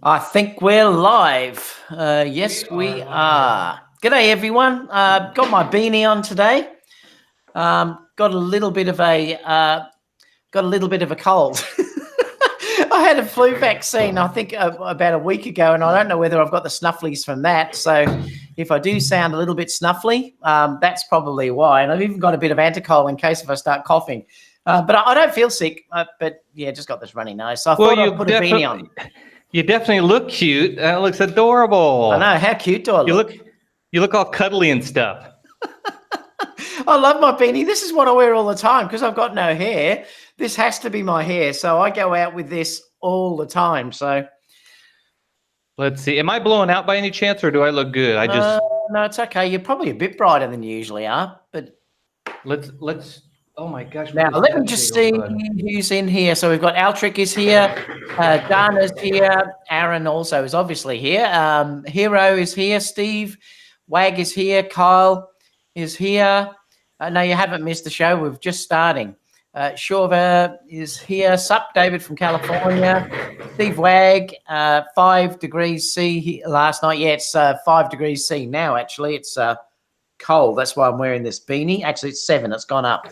I think we're live. Yes, we are. G'day, everyone. Got my beanie on today. Got a little bit of a cold. I had a flu vaccine, I think, about a week ago, and I don't know whether I've got the snufflies from that. So, if I do sound a little bit snuffly, that's probably why. And I've even got a bit of Anticol in case if I start coughing. But I don't feel sick. But yeah, just got this runny nose. So I thought I'd put a beanie on. You definitely look cute. That looks adorable. I know. How cute do I look? You look all cuddly and stuff. I love my beanie. This is what I wear all the time because I've got no hair. This has to be my hair. So I go out with this all the time. So let's see. Am I blowing out by any chance or do I look good? No, it's okay. You're probably a bit brighter than you usually are. But let's oh my gosh. Now let me just see who's in here. So we've got Altric is here, Dana's here, Aaron also is obviously here. Hero is here, Steve, Wag is here, Kyle is here. No, you haven't missed the show. We're just starting. Shorva is here. Sup, David from California. Steve Wag, 5 degrees C last night. Yeah, it's 5 degrees C now, actually. It's cold. That's why I'm wearing this beanie. Actually, it's 7. It's gone up.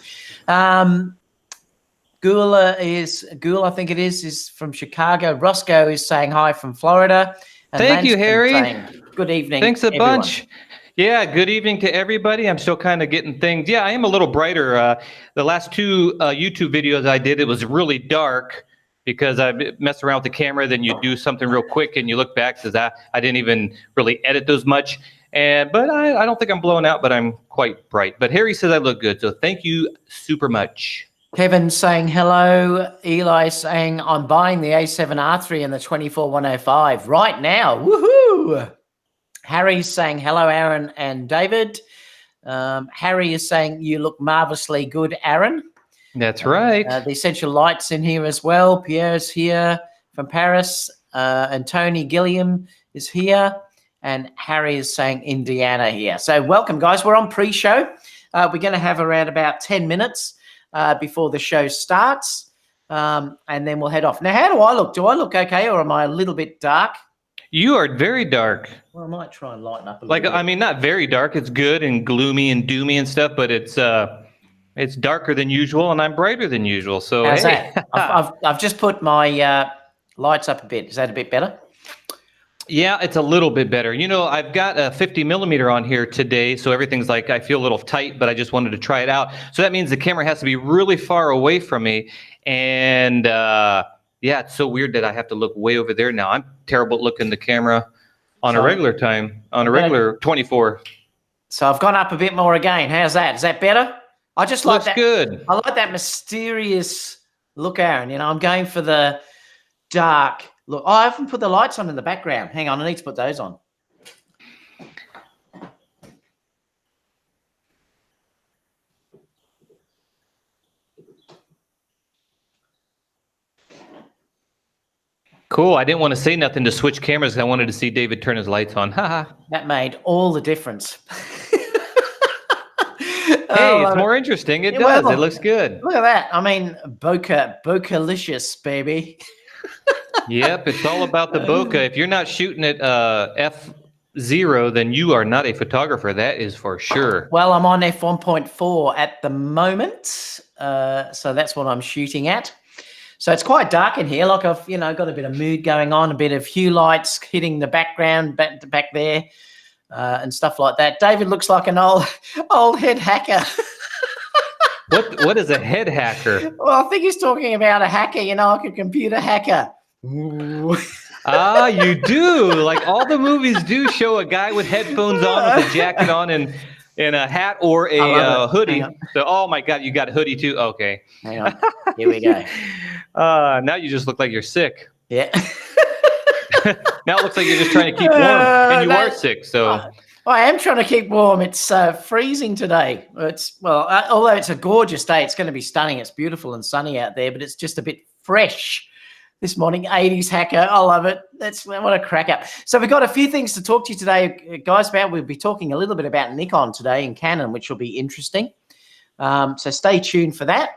Ghoul, I think it is from Chicago. Roscoe is saying hi from Florida. And thank you, Harry. Saying, good evening. Thanks a everyone. bunch. Yeah, good evening to everybody. I'm still kind of getting things. Yeah, I am a little brighter. The last 2 YouTube videos I did, it was really dark because I messed around with the camera. Then you do something real quick and you look back, says I didn't even really edit those much. But I don't think I'm blowing out, but I'm quite bright. But Harry says I look good, so thank you super much. Kevin saying hello. Eli saying I'm buying the A7R3 and the 24105 right now. Woohoo! Harry's saying hello, Aaron and David. Harry is saying you look marvelously good, Aaron. That's right. The Essential Light's in here as well. Pierre's here from Paris. And Tony Gilliam is here. And Harry is saying Indiana here. So welcome, guys. We're on pre-show. We're going to have around about 10 minutes before the show starts. And then we'll head off. Now, how do I look? Do I look okay or am I a little bit dark? You are very dark. Well, I might try and lighten up a little bit. I mean, not very dark. It's good and gloomy and doomy and stuff, but it's darker than usual and I'm brighter than usual. So how's that? I've just put my lights up a bit. Is that a bit better? Yeah, it's a little bit better. You know, I've got a 50mm on here today, so everything's like I feel a little tight, but I just wanted to try it out. So that means the camera has to be really far away from me. And yeah, it's so weird that I have to look way over there now. I'm terrible at looking the camera on a regular time, on a regular 24. So I've gone up a bit more again. How's that? Is that better? I just like that. Good. I like that mysterious look, Aaron. You know, I'm going for the dark look. Oh, I haven't put the lights on in the background. Hang on, I need to put those on. Cool. I didn't want to say nothing to switch cameras. I wanted to see David turn his lights on. Haha. That made all the difference. Hey, it's more interesting. It does. Well, it looks good. Look at that. I mean, bokeh-licious, baby. Yep, it's all about the bokeh. If you're not shooting at f0, then you are not a photographer. That is for sure. Well, I'm on f1.4 at the moment, so that's what I'm shooting at. So it's quite dark in here. Like I've, got a bit of mood going on, a bit of hue lights hitting the background back there, and stuff like that. David looks like an old head hacker. What is a head hacker? Well, I think he's talking about a hacker, like a computer hacker. Ah, you do. Like all the movies do show a guy with headphones on with a jacket on and a hat or a hoodie. So, oh my God, you got a hoodie too? Okay. Hang on. Here we go. Now you just look like you're sick. Yeah. Now it looks like you're just trying to keep warm, and you are sick. So I am trying to keep warm. It's freezing today. Although it's a gorgeous day, it's going to be stunning. It's beautiful and sunny out there, but it's just a bit fresh this morning. 80s hacker. I love it. That's what a crack up. So we've got a few things to talk to you today, guys, about. We'll be talking a little bit about Nikon today and Canon, which will be interesting. So stay tuned for that.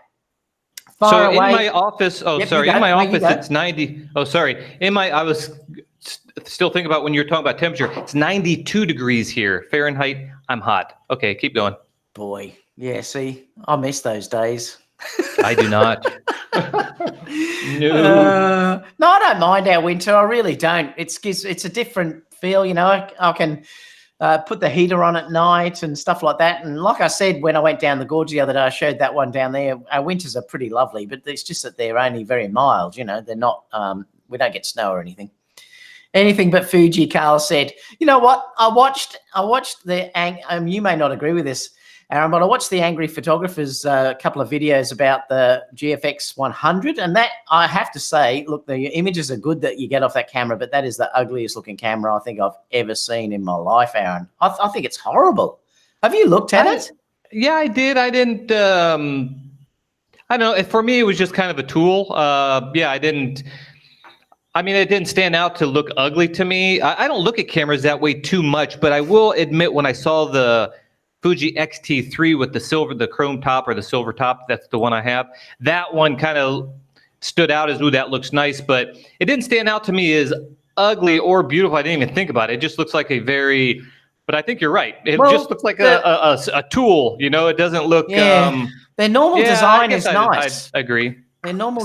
In my office, it's 90. Oh, sorry. I was still think about when you're talking about temperature. It's 92 degrees here, Fahrenheit. I'm hot. Okay, keep going. Boy, yeah. See, I miss those days. I do not. No. No, I don't mind our winter. I really don't. It's a different feel, you know. I can put the heater on at night and stuff like that. And like I said, when I went down the gorge the other day, I showed that one down there. Our winters are pretty lovely, but it's just that they're only very mild. You know, they're not. We don't get snow or anything. Anything but Fuji. Carl said. You know what? I watched the. You may not agree with this, Aaron, but I watched the Angry Photographers couple of videos about the GFX 100, and that, I have to say, look, the images are good that you get off that camera, but that is the ugliest looking camera I think I've ever seen in my life, Aaron. I think it's horrible. Have you looked at it? Yeah, I did. I didn't. I don't know. For me, it was just kind of a tool. Yeah, I didn't. I mean, it didn't stand out to look ugly to me. I don't look at cameras that way too much, but I will admit when I saw the Fuji X-T3 with the chrome top or the silver top, that's the one I have. That one kind of stood out as, ooh, that looks nice, but it didn't stand out to me as ugly or beautiful. I didn't even think about it. It just looks like a very, but I think you're right. It just looks like a tool, you know, it doesn't look. Yeah. Their normal design is nice. I agree. Their normal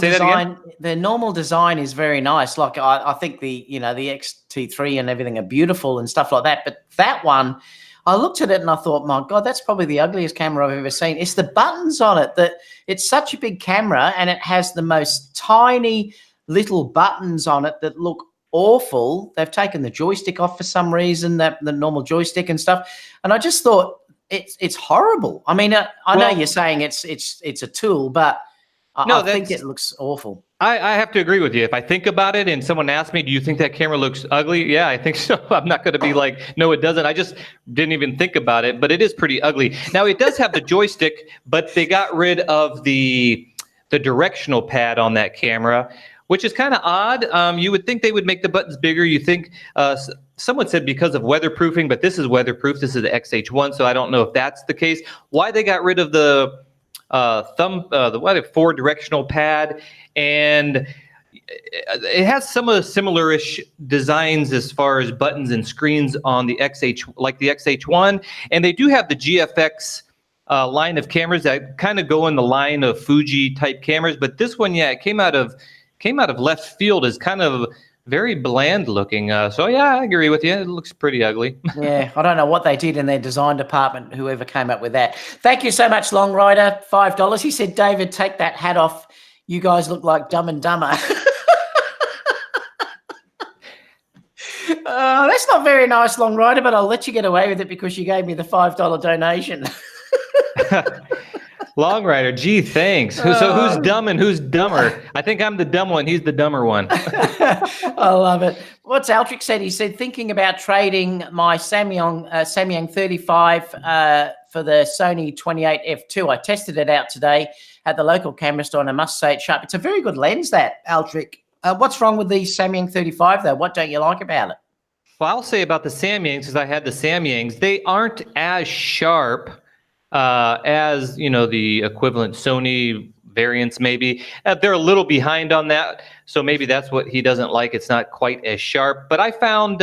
design is very nice. Like I think the X-T3 and everything are beautiful and stuff like that. But that one, I looked at it and I thought, my God, that's probably the ugliest camera I've ever seen. It's the buttons on it, that it's such a big camera and it has the most tiny little buttons on it that look awful. They've taken the joystick off for some reason, the normal joystick and stuff. And I just thought it's horrible. I mean, I know you're saying it's a tool, but I think it looks awful. I have to agree with you. If I think about it and someone asks me, do you think that camera looks ugly? Yeah, I think so. I'm not going to be like, no, it doesn't. I just didn't even think about it, but it is pretty ugly. Now, it does have the joystick, but they got rid of the directional pad on that camera, which is kind of odd. You would think they would make the buttons bigger. You think someone said because of weatherproofing, but this is weatherproof. This is the XH1, so I don't know if that's the case. Why they got rid of the four directional pad, and it has some of the similar-ish designs as far as buttons and screens on the like the XH1, and they do have the GFX line of cameras that kind of go in the line of Fuji type cameras, but this one, yeah, it came out of left field as kind of very bland looking. So yeah, I agree with you. It looks pretty ugly. Yeah, I don't know what they did in their design department, whoever came up with that. Thank you so much, Long Rider. $5. He said, David, take that hat off. You guys look like Dumb and Dumber. That's not very nice, Long Rider, but I'll let you get away with it because you gave me the $5 donation. Long Rider, gee, thanks. So who's dumb and who's dumber? I think I'm the dumb one. He's the dumber one. I love it. What's Altric said? He said, thinking about trading my Samyang 35 for the Sony 28F2. I tested it out today at the local camera store, and I must say it's sharp. It's a very good lens, that, Altric. What's wrong with the Samyang 35, though? What don't you like about it? Well, I'll say about the Samyangs, because I had the Samyangs, they aren't as sharp as, you know, the equivalent Sony variants maybe. They're a little behind on that, so maybe that's what he doesn't like. It's not quite as sharp. But I found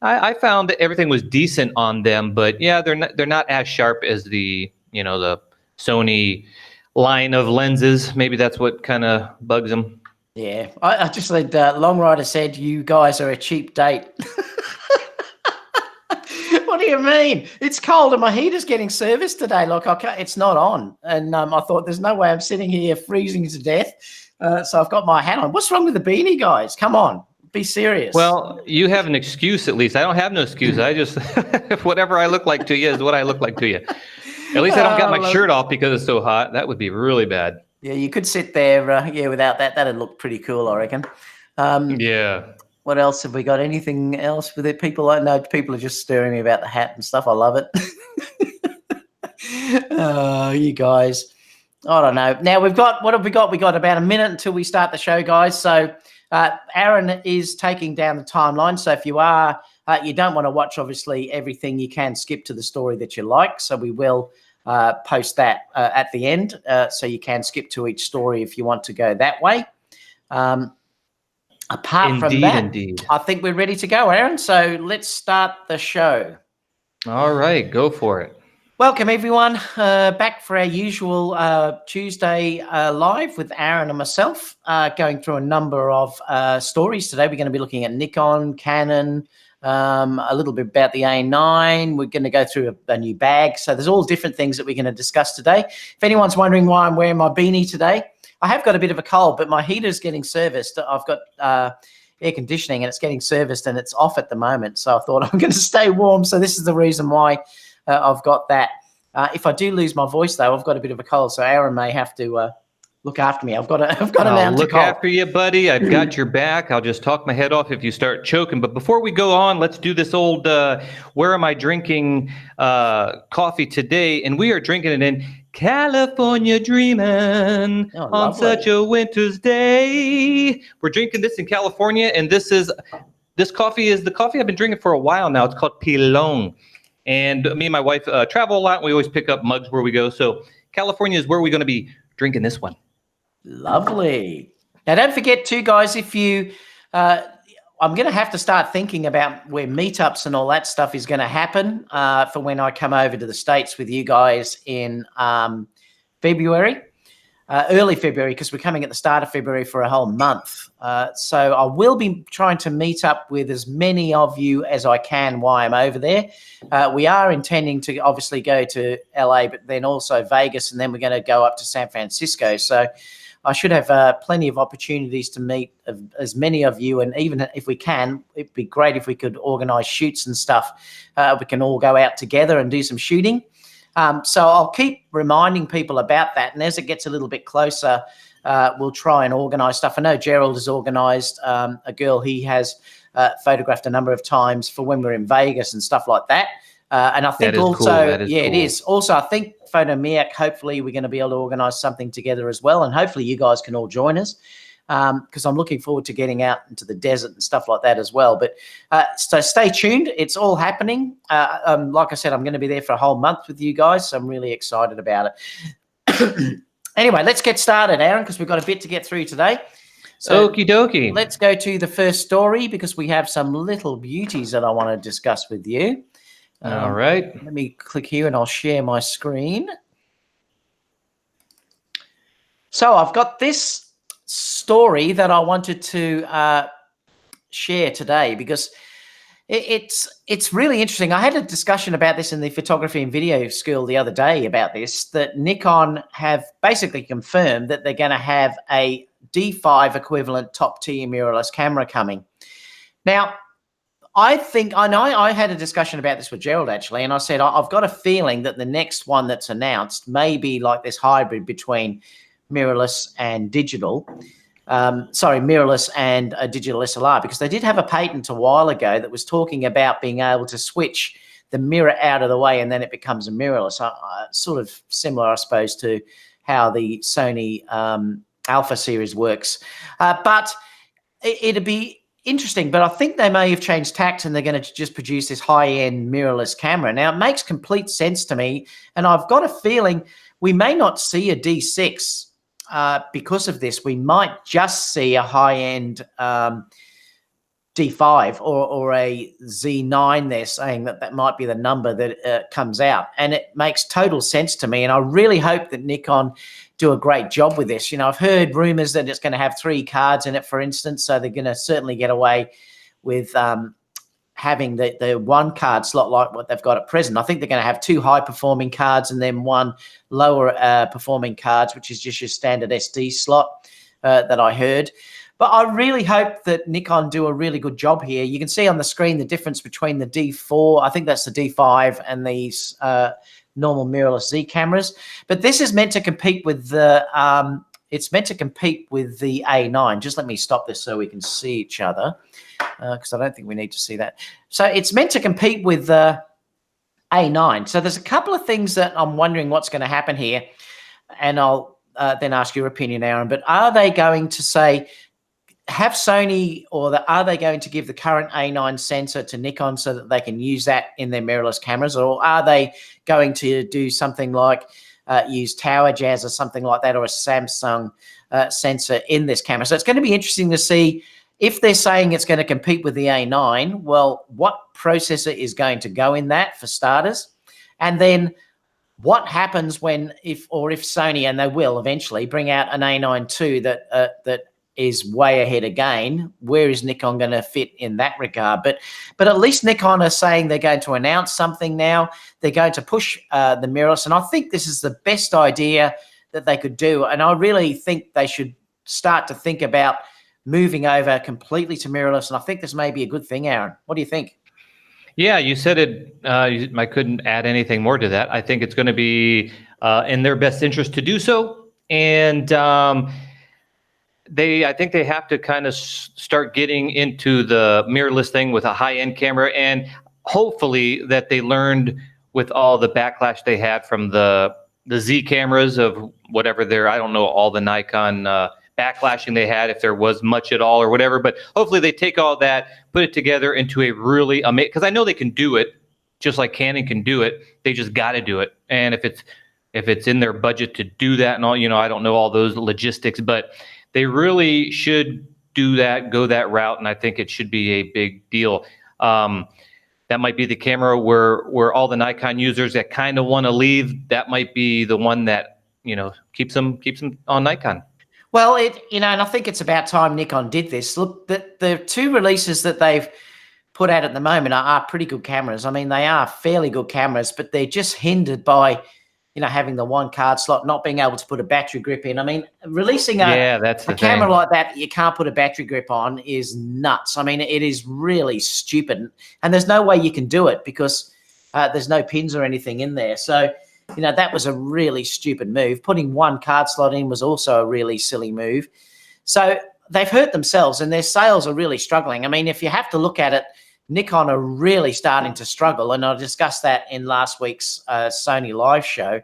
I found that everything was decent on them, but yeah, they're not as sharp as the, you know, the Sony line of lenses. Maybe that's what kind of bugs them. Yeah, I just said, Long Rider said, you guys are a cheap date. What do you mean? It's cold and my heater's getting serviced today. Look, it's not on. And I thought, there's no way I'm sitting here freezing to death. So I've got my hat on. What's wrong with the beanie, guys? Come on, be serious. Well, you have an excuse at least. I don't have no excuse. I just, whatever I look like to you is what I look like to you. At least I don't got my shirt off because it's so hot. That would be really bad. Yeah, you could sit there, without that. That'd look pretty cool, I reckon. Yeah. What else have we got? Anything else with it? People, I know people are just stirring me about the hat and stuff. I love it. You guys, I don't know. Now what have we got? We got about a minute until we start the show, guys. So Aaron is taking down the timeline. So if you are, you don't want to watch, obviously, everything, you can skip to the story that you like. So we will post that at the end. So you can skip to each story if you want to go that way. apart from Indeed, that, indeed. I think we're ready to go, Aaron. So let's start the show. All right, go for it. Welcome, everyone. Back for our usual Tuesday live with Aaron and myself, going through a number of stories today. We're going to be looking at Nikon, Canon, a little bit about the A9. We're going to go through a new bag. So there's all different things that we're going to discuss today. If anyone's wondering why I'm wearing my beanie today, I have got a bit of a cold, but my heater's getting serviced. I've got air conditioning and it's getting serviced and it's off at the moment. So I thought I'm going to stay warm. So this is the reason why I've got that. If I do lose my voice, though, I've got a bit of a cold, so Aaron may have to look after me. I've got an ounce look of cold. after you, buddy. I've got your back. I'll just talk my head off if you start choking. But before we go on, let's do this old where am I drinking coffee today? And we are drinking it in California Dreamin' on such a winter's day. We're drinking this in California, and this coffee is the coffee I've been drinking for a while now. It's called Pilon. And me and my wife travel a lot. And we always pick up mugs where we go. So California is where we're going to be drinking this one. Lovely. Now, don't forget too, guys, if you, I'm going to have to start thinking about where meetups and all that stuff is going to happen for when I come over to the States with you guys in February. Early February, because we're coming at the start of February for a whole month. So I will be trying to meet up with as many of you as I can while I'm over there. We are intending to obviously go to LA, but then also Vegas, and then we're going to go up to San Francisco. So I should have plenty of opportunities to meet as many of you. And even if we can, it'd be great if we could organize shoots and stuff. We can all go out together and do some shooting. So I'll keep reminding people about that. And as it gets a little bit closer, we'll try and organise stuff. I know Gerald has organised a girl he has photographed a number of times for when we're in Vegas and stuff like that. And I think also, cool. It is. Also, I think Photomiac, hopefully we're going to be able to organise something together as well. And hopefully you guys can all join us. Because I'm looking forward to getting out into the desert and stuff like that as well. But so stay tuned. It's all happening. Like I said, I'm going to be there for a whole month with you guys, so I'm really excited about it. Anyway, let's get started, Aaron, because we've got a bit to get through today. So okie dokie. Let's go to the first story because we have some little beauties that I want to discuss with you. All right. Let me click here and I'll share my screen. So I've got this story that I wanted to share today because it's really interesting. I had a discussion about this in the photography and video school the other day about this, that Nikon have basically confirmed that they're going to have a D5 equivalent top tier mirrorless camera coming. Now, I had a discussion about this with Gerald actually, and I said, I've got a feeling that the next one that's announced may be like this hybrid between mirrorless and digital. Mirrorless and a digital SLR, because they did have a patent a while ago that was talking about being able to switch the mirror out of the way and then it becomes a mirrorless. Sort of similar, I suppose, to how the Sony Alpha series works. But it'd be interesting, but I think they may have changed tact and they're going to just produce this high-end mirrorless camera. Now, it makes complete sense to me, and I've got a feeling we may not see a D6 because of this. We might just see a high-end D5 or a Z9. They're saying that might be the number that comes out, and it makes total sense to me. And I really hope that Nikon do a great job with this. You know, I've heard rumors that it's going to have 3 cards in it, for instance, so they're going to certainly get away with having the 1 card slot like what they've got at present. I think they're going to have 2 high performing cards and then 1 lower performing cards, which is just your standard SD slot that I heard. But I really hope that Nikon do a really good job here. You can see on the screen the difference between the D4, I think that's the D5, and these normal mirrorless Z cameras. But this is meant to compete with the it's meant to compete with the A9. Just let me stop this so we can see each other, because I don't think we need to see that. So it's meant to compete with the A9. So there's a couple of things that I'm wondering what's going to happen here, and I'll then ask your opinion, Aaron. But are they going to say, have Sony, or are they going to give the current A9 sensor to Nikon so that they can use that in their mirrorless cameras? Or are they going to do something like use Tower Jazz or something like that, or a Samsung sensor in this camera? So it's going to be interesting to see if they're saying it's going to compete with the A9, well, what processor is going to go in that for starters? And then what happens when, if Sony, and they will eventually bring out an A9 II that is way ahead again, where is Nikon going to fit in that regard? But at least Nikon are saying they're going to announce something now. They're going to push the mirrorless, and I think this is the best idea that they could do. And I really think they should start to think about moving over completely to mirrorless. And I think this may be a good thing, Aaron. What do you think? Yeah, you said it. I couldn't add anything more to that. I think it's going to be in their best interest to do so. And I think they have to kind of start getting into the mirrorless thing with a high-end camera, and hopefully that they learned with all the backlash they had from the Z cameras of whatever I don't know all the Nikon backlashing they had, if there was much at all or whatever, but hopefully they take all that, put it together into a really amazing, because I know they can do it just like Canon can do it. They just got to do it. And if it's in their budget to do that and all, I don't know all those logistics, but they really should do that, go that route, and I think it should be a big deal. That might be the camera where all the Nikon users that kind of want to leave, that might be the one that keeps them on Nikon. Well, and I think it's about time Nikon did this. Look, the two releases that they've put out at the moment are pretty good cameras. I mean, they are fairly good cameras, but they're just hindered by having the one card slot, not being able to put a battery grip in. I mean, releasing a camera like that you can't put a battery grip on is nuts. I mean, it is really stupid. And there's no way you can do it because there's no pins or anything in there. So, that was a really stupid move. Putting one card slot in was also a really silly move. So they've hurt themselves and their sales are really struggling. I mean, if you have to look at it, Nikon are really starting to struggle, and I discussed that in last week's Sony live show.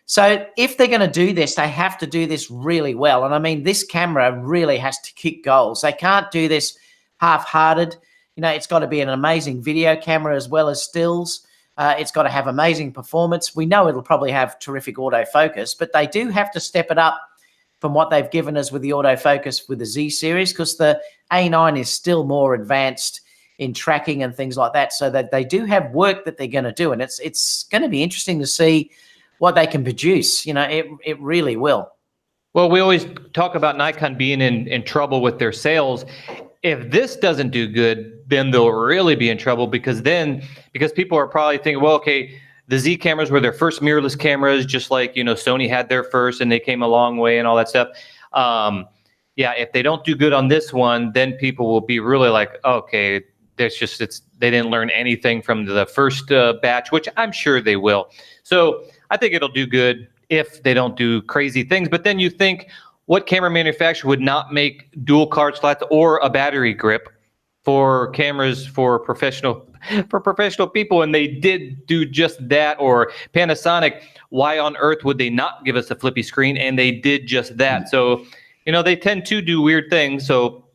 So if they're going to do this, they have to do this really well. And I mean, this camera really has to kick goals. They can't do this half-hearted. It's got to be an amazing video camera as well as stills. It's got to have amazing performance. We know it'll probably have terrific autofocus, but they do have to step it up from what they've given us with the autofocus with the Z series, because the A9 is still more advanced in tracking and things like that, so that they do have work that they're going to do, and it's going to be interesting to see what they can produce. It really will. Well, we always talk about Nikon being in trouble with their sales. If this doesn't do good, then they'll really be in trouble, because people are probably thinking, well, okay, the Z cameras were their first mirrorless cameras, just like Sony had their first, and they came a long way and all that stuff. Yeah, if they don't do good on this one, then people will be really like, okay, they didn't learn anything from the first batch, which I'm sure they will. So I think it'll do good if they don't do crazy things. But then you think, what camera manufacturer would not make dual card slots or a battery grip for cameras for professional people? And they did do just that. Or Panasonic, why on earth would they not give us a flippy screen? And they did just that. So, they tend to do weird things. So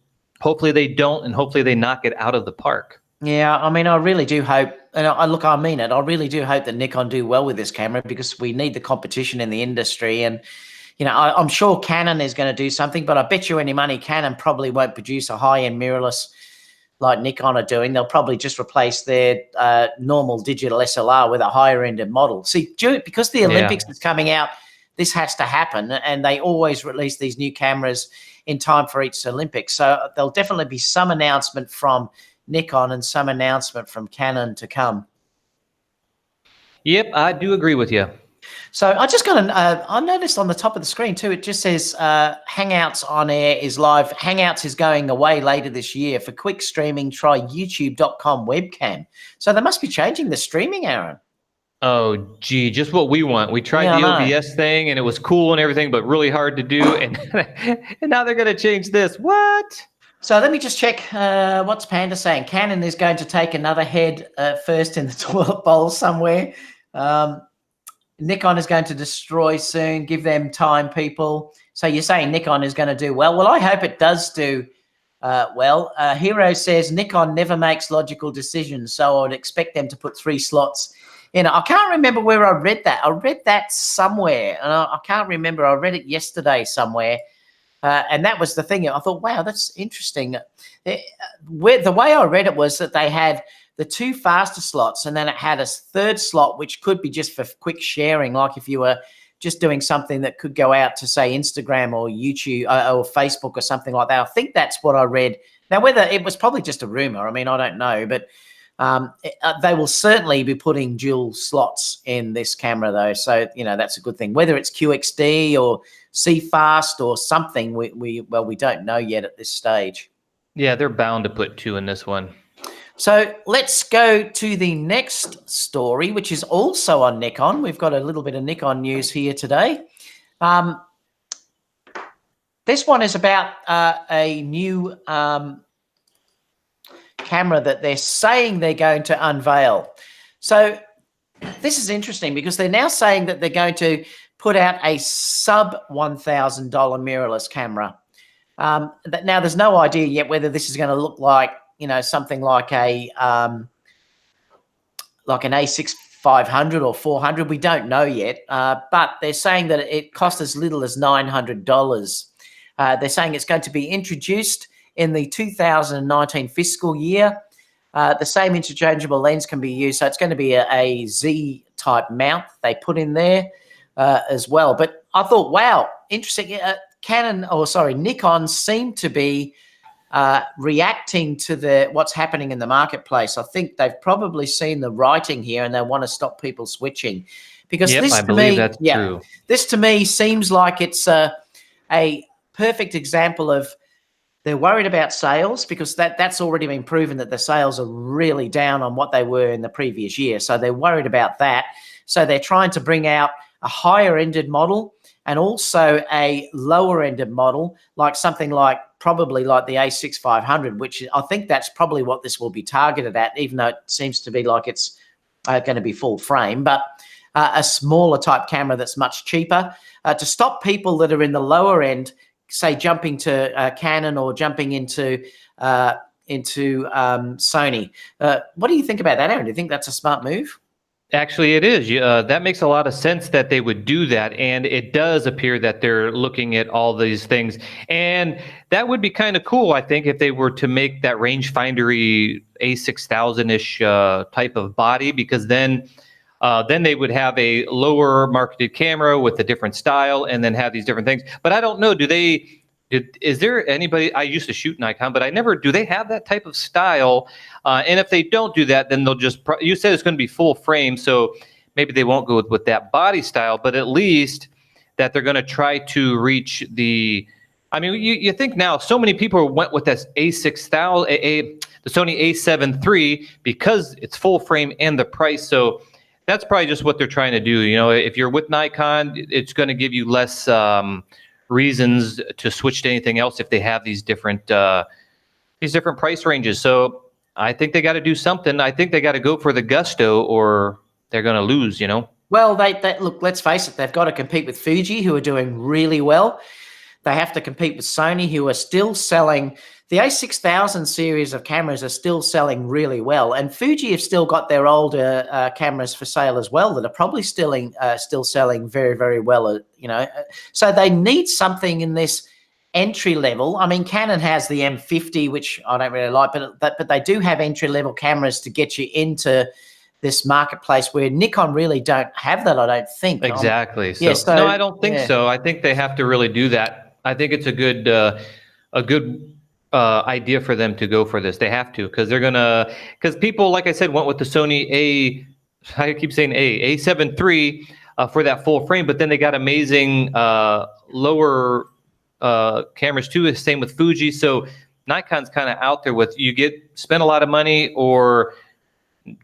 hopefully they don't, and hopefully they knock it out of the park. Yeah, I mean, I really do hope, and I mean it, I really do hope that Nikon do well with this camera, because we need the competition in the industry. And I'm sure Canon is going to do something, but I bet you any money Canon probably won't produce a high-end mirrorless like Nikon are doing. They'll probably just replace their normal digital SLR with a higher-end model. See, because the Olympics is coming out, this has to happen, and they always release these new cameras in time for each Olympics. So there'll definitely be some announcement from Nikon and some announcement from Canon to come. Yep, I do agree with you. So I just got I noticed on the top of the screen too, it just says Hangouts on Air is live. Hangouts is going away later this year. For quick streaming, try youtube.com webcam. So they must be changing the streaming, Aaron. Oh, gee, just what we want. We tried the OBS thing and it was cool and everything, but really hard to do. And, and now they're going to change this. What? So let me just check what's Panda saying. Canon is going to take another head first in the toilet bowl somewhere. Nikon is going to destroy soon. Give them time, people. So you're saying Nikon is going to do well. Well, I hope it does do well. Hero says Nikon never makes logical decisions, so I would expect them to put 3 slots in. I can't remember where I read that. I read that somewhere, and I can't remember. I read it yesterday somewhere. And that was the thing. I thought, wow, that's interesting. The way I read it was that they had the 2 faster slots, and then it had a third slot, which could be just for quick sharing, like if you were just doing something that could go out to, say, Instagram or YouTube or Facebook or something like that. I think that's what I read. Now, whether it was probably just a rumor, I mean, I don't know, but they will certainly be putting dual slots in this camera, though. So, that's a good thing. Whether it's QXD or CFast or something, we don't know yet at this stage. Yeah, they're bound to put 2 in this one. So let's go to the next story, which is also on Nikon. We've got a little bit of Nikon news here today. This one is about a new camera that they're saying they're going to unveil. So this is interesting because they're now saying that they're going to put out a sub $1,000 mirrorless camera. Now there's no idea yet whether this is going to look like, something like an A6 500 or 400. We don't know yet, but they're saying that it costs as little as $900. They're saying it's going to be introduced in the 2019 fiscal year. The same interchangeable lens can be used, so it's going to be a Z-type mount they put in there as well. But I thought, wow, interesting. Nikon seemed to be reacting to what's happening in the marketplace. I think they've probably seen the writing here and they want to stop people switching. Because I believe that's true. This to me seems like it's a perfect example of they're worried about sales, because that's already been proven that the sales are really down on what they were in the previous year. So they're worried about that. So they're trying to bring out a higher ended model and also a lower ended model, like something like probably like the A6 500, which I think that's probably what this will be targeted at, even though it seems to be like it's going to be full frame, but a smaller type camera that's much cheaper to stop people that are in the lower end, say jumping to Canon or jumping into Sony. What do you think about that, Aaron? Do you think that's a smart move? Actually, it is. That makes a lot of sense that they would do that. And it does appear that they're looking at all these things. And that would be kind of cool, I think, if they were to make that rangefindery A6000-ish type of body, because then they would have a lower marketed camera with a different style and then have these different things. But I don't know, is there anybody, I used to shoot Nikon, but do they have that type of style? And if they don't do that, then they'll just, you said it's going to be full frame, so maybe they won't go with that body style, but at least that they're going to try to reach you think now so many people went with this A6000, the Sony A7 III, because it's full frame and the price. So that's probably just what they're trying to do. If you're with Nikon, it's going to give you less reasons to switch to anything else if they have these different price ranges. So I think they got to do something. I think they got to go for the gusto, or they're going to lose. Well, they look. Let's face it. They've got to compete with Fuji, who are doing really well. They have to compete with Sony, who are still selling. The A6000 series of cameras are still selling really well, and Fuji have still got their older cameras for sale as well that are probably still selling very, very well. So they need something in this entry level. I mean, Canon has the M50, which I don't really like, but they do have entry level cameras to get you this marketplace where Nikon really don't have that, I don't think. Exactly. No, I don't think so. I think they have to really do that. I think it's a good idea for them to go for this. They have to, because people, like I said, went with the Sony A7 III for that full frame, but then they got amazing lower cameras too. Same with Fuji. So Nikon's kind of out there with, spend a lot of money or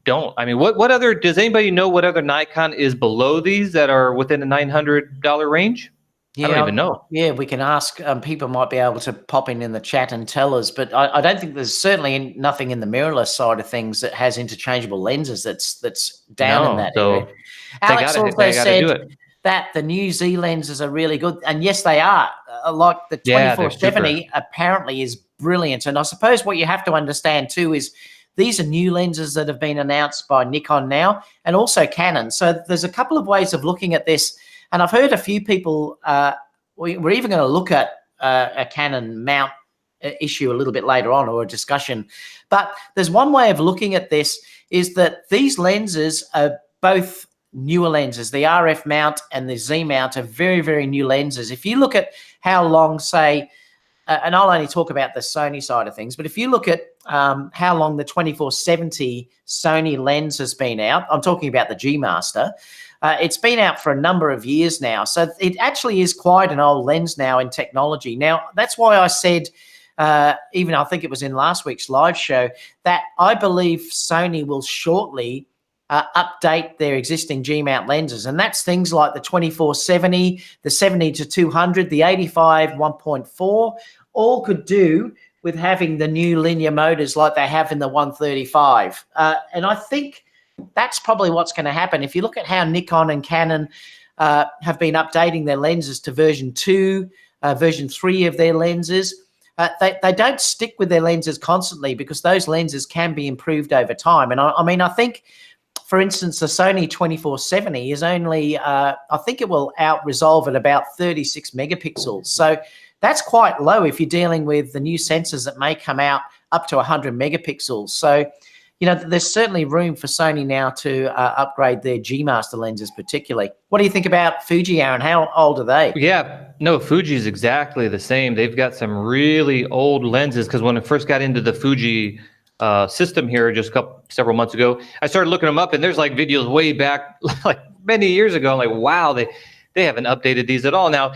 don't. I mean, does anybody know what other Nikon is below these that are within the $900 range? I don't even know. Yeah, we can ask. People might be able to pop in the chat and tell us, but I don't think there's certainly nothing in the mirrorless side of things that has interchangeable lenses that's down in that area. Alex also said that the new Z lenses are really good, and yes, they are. Like the 2470 apparently is brilliant, and I suppose what you have to understand too is these are new lenses that have been announced by Nikon now, and also Canon. So there's a couple of ways of looking at this. And I've heard a few people, we're even going to look at a Canon mount issue a little bit later on, or a discussion. But there's one way of looking at this, is that these lenses are both newer lenses. The RF mount and the Z mount are very, very new lenses. If you look at how long, say, and I'll only talk about the Sony side of things, but if you look at how long the 2470 Sony lens has been out, I'm talking about the G Master, it's been out for a number of years now. So it actually is quite an old lens now in technology. Now, that's why I said, even I think it was in last week's live show, that I believe Sony will shortly update their existing G-mount lenses. And that's things like the 2470, the 70-200, the 85 1.4, all could do with having the new linear motors like they have in the 135. And I think that's probably what's going to happen. If you look at how Nikon and Canon have been updating their lenses to version 2, version 3 of their lenses, they don't stick with their lenses constantly, because those lenses can be improved over time. And I mean, I think, for instance, the Sony 2470 is only, I think it will out-resolve at about 36 megapixels. So that's quite low if you're dealing with the new sensors that may come out up to 100 megapixels. So, you know, there's certainly room for Sony now to upgrade their G Master lenses particularly. What do you think about Fuji, Aaron? How old are they? Yeah, no, Fuji's exactly the same. They've got some really old lenses, because when I first got into the Fuji system here just several months ago, I started looking them up, and there's like videos way back, like many years ago. I'm like, wow, they haven't updated these at all. Now,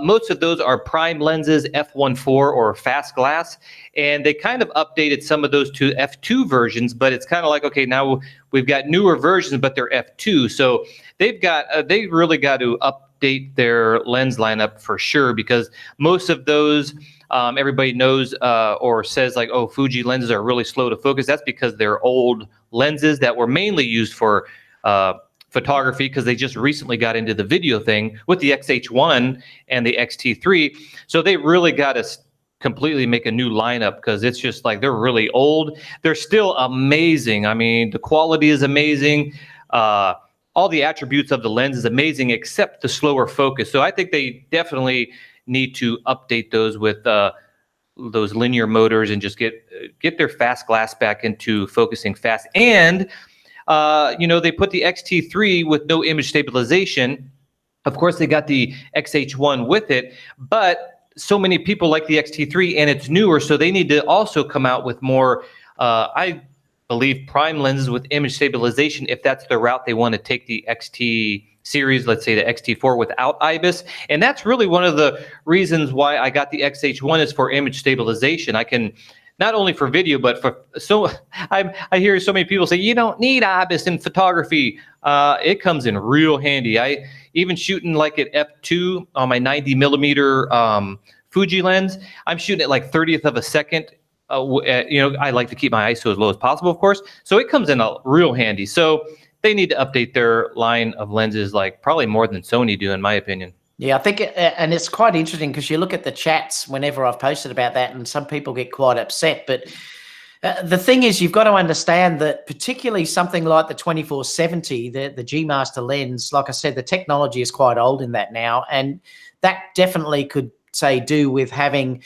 most of those are prime lenses, f1.4 or fast glass, and they kind of updated some of those to f2 versions, but it's kind of like, okay, now we've got newer versions, but they're f2. So they really got to update their lens lineup for sure, because most of those, everybody knows or says like, oh, Fuji lenses are really slow to focus. That's because they're old lenses that were mainly used for photography, because they just recently got into the video thing with the XH1 and the XT3. So they really got to completely make a new lineup, because it's just like, they're really old. They're still amazing. I mean, the quality is amazing. All the attributes of the lens is amazing, except the slower focus. So I think they definitely need to update those with those linear motors, and just get their fast glass back into focusing fast. And you know, they put the XT3 with no image stabilization. Of course, they got the XH1 with it, but so many people like the XT3, and it's newer, so they need to also come out with more, I believe, prime lenses with image stabilization, if that's the route they want to take the XT series, let's say the XT4 without IBIS. And that's really one of the reasons why I got the XH1, is for image stabilization. I can, not only for video, but for, so I hear so many people say, you don't need IBIS in photography. It comes in real handy. I even shooting like at f2 on my 90 millimeter Fuji lens, I'm shooting at like 30th of a second. You know, I like to keep my ISO as low as possible, of course. So it comes in a real handy. So they need to update their line of lenses, like probably more than Sony do, in my opinion. Yeah, I think, and it's quite interesting, because you look at the chats whenever I've posted about that, and some people get quite upset. But the thing is, you've got to understand that particularly something like the 2470, the G Master lens, like I said, the technology is quite old in that now, and that definitely could, say, do with having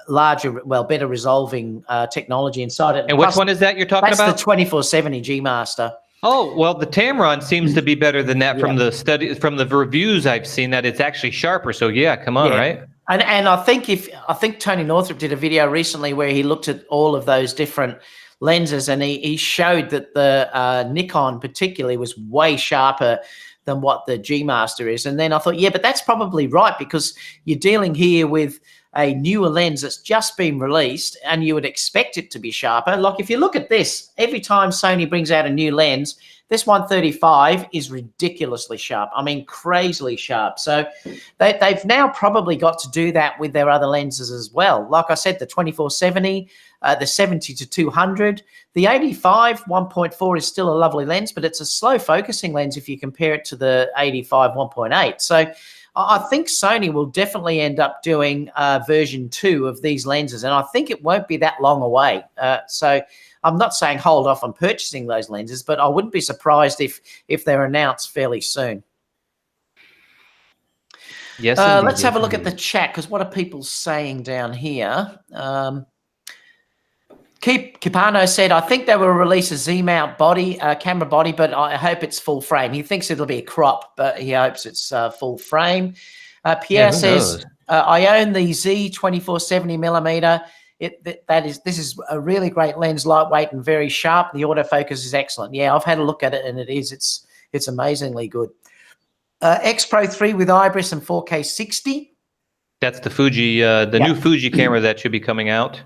larger, well, better resolving technology inside it. And which one is that you're talking about? That's the 2470 G Master. Oh, well, the Tamron seems to be better than that. From the study, from the reviews I've seen, that it's actually sharper. So yeah, come on, right? And I think Tony Northrup did a video recently where he looked at all of those different lenses, and he showed that the Nikon particularly was way sharper than what the G Master is. And then I thought, yeah, but that's probably right, because you're dealing here with a newer lens that's just been released, and you would expect it to be sharper. Like if you look at this, every time Sony brings out a new lens, this 135 is ridiculously sharp. I mean, crazily sharp. So they've now probably got to do that with their other lenses as well. Like I said, the 2470, the 70-200, the 85 1.4 is still a lovely lens, but it's a slow focusing lens if you compare it to the 85 1.8. So I think Sony will definitely end up doing version 2 of these lenses, and I think it won't be that long away. So I'm not saying hold off on purchasing those lenses, but I wouldn't be surprised if they're announced fairly soon. Yes, indeed. Let's have Yes, a look at the indeed. chat, because what are people saying down here? Kipano said, I think they will release a Z-mount body, camera body, but I hope it's full frame. He thinks it'll be a crop, but he hopes it's full frame. Pierre who says, knows? I own the Z 24-70mm. This is a really great lens, lightweight and very sharp. The autofocus is excellent. Yeah, I've had a look at it, and it's amazingly good. X Pro 3 with IBIS and 4K 60. That's the Fuji, the new Fuji camera that should be coming out.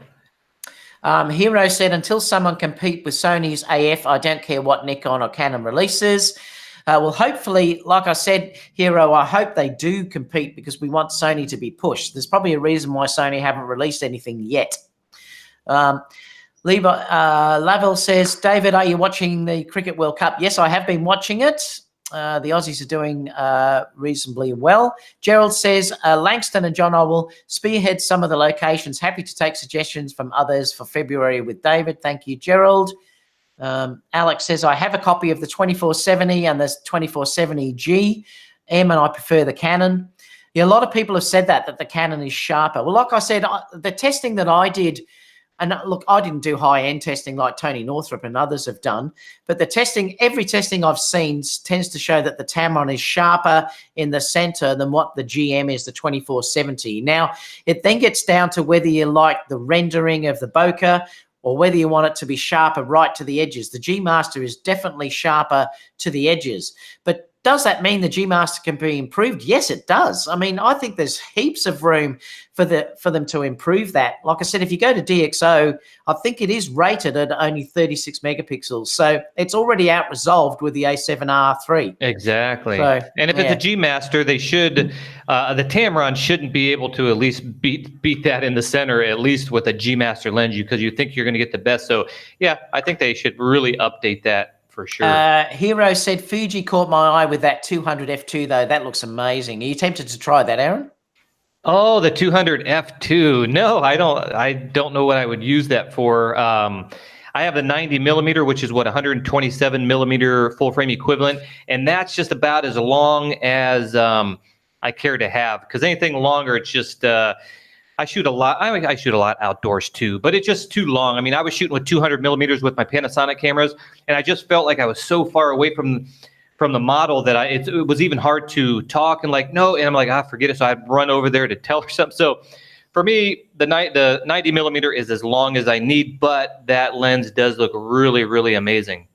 Hero said, until someone compete with Sony's AF, I don't care what Nikon or Canon releases. Well, hopefully, like I said, Hero, I hope they do compete, because we want Sony to be pushed. There's probably a reason why Sony haven't released anything yet. Lavelle says, David, are you watching the Cricket World Cup? Yes, I have been watching it. The Aussies are doing reasonably well. Gerald says, Langston and John, I will spearhead some of the locations. Happy to take suggestions from others for February with David. Thank you, Gerald. Alex says, I have a copy of the 24-70 and the 24-70G M, and I prefer the Canon. Yeah, a lot of people have said that the Canon is sharper. Well, like I said, the testing that I did, and look, I didn't do high-end testing like Tony Northrup and others have done, but the testing, every testing I've seen tends to show that the Tamron is sharper in the center than what the GM is, the 24-70. Now, it then gets down to whether you like the rendering of the bokeh or whether you want it to be sharper right to the edges. The G Master is definitely sharper to the edges. But does that mean the G Master can be improved? Yes, it does. I mean, I think there's heaps of room for them to improve that. Like I said, if you go to DxO, I think it is rated at only 36 megapixels. So it's already out resolved with the A7R3. Exactly. So, and if it's a G Master, they should, the Tamron shouldn't be able to at least beat that in the center, at least with a G Master lens, because you think you're going to get the best. So yeah, I think they should really update that. For sure. Hero said, Fuji caught my eye with that 200 f2, though. That looks amazing. Are you tempted to try that, Aaron? Oh, the 200 f2. No, I don't know what I would use that for. I have the 90 millimeter, which is what, 127 millimeter full frame equivalent. And that's just about as long as I care to have, because anything longer, it's just, I shoot a lot. I shoot a lot outdoors too, but it's just too long. I mean, I was shooting with 200 millimeters with my Panasonic cameras, and I just felt like I was so far away from the model that it was even hard to talk and like, no, and I'm like, forget it. So I'd run over there to tell her something. So for me, the 90 millimeter is as long as I need, but that lens does look really, really amazing.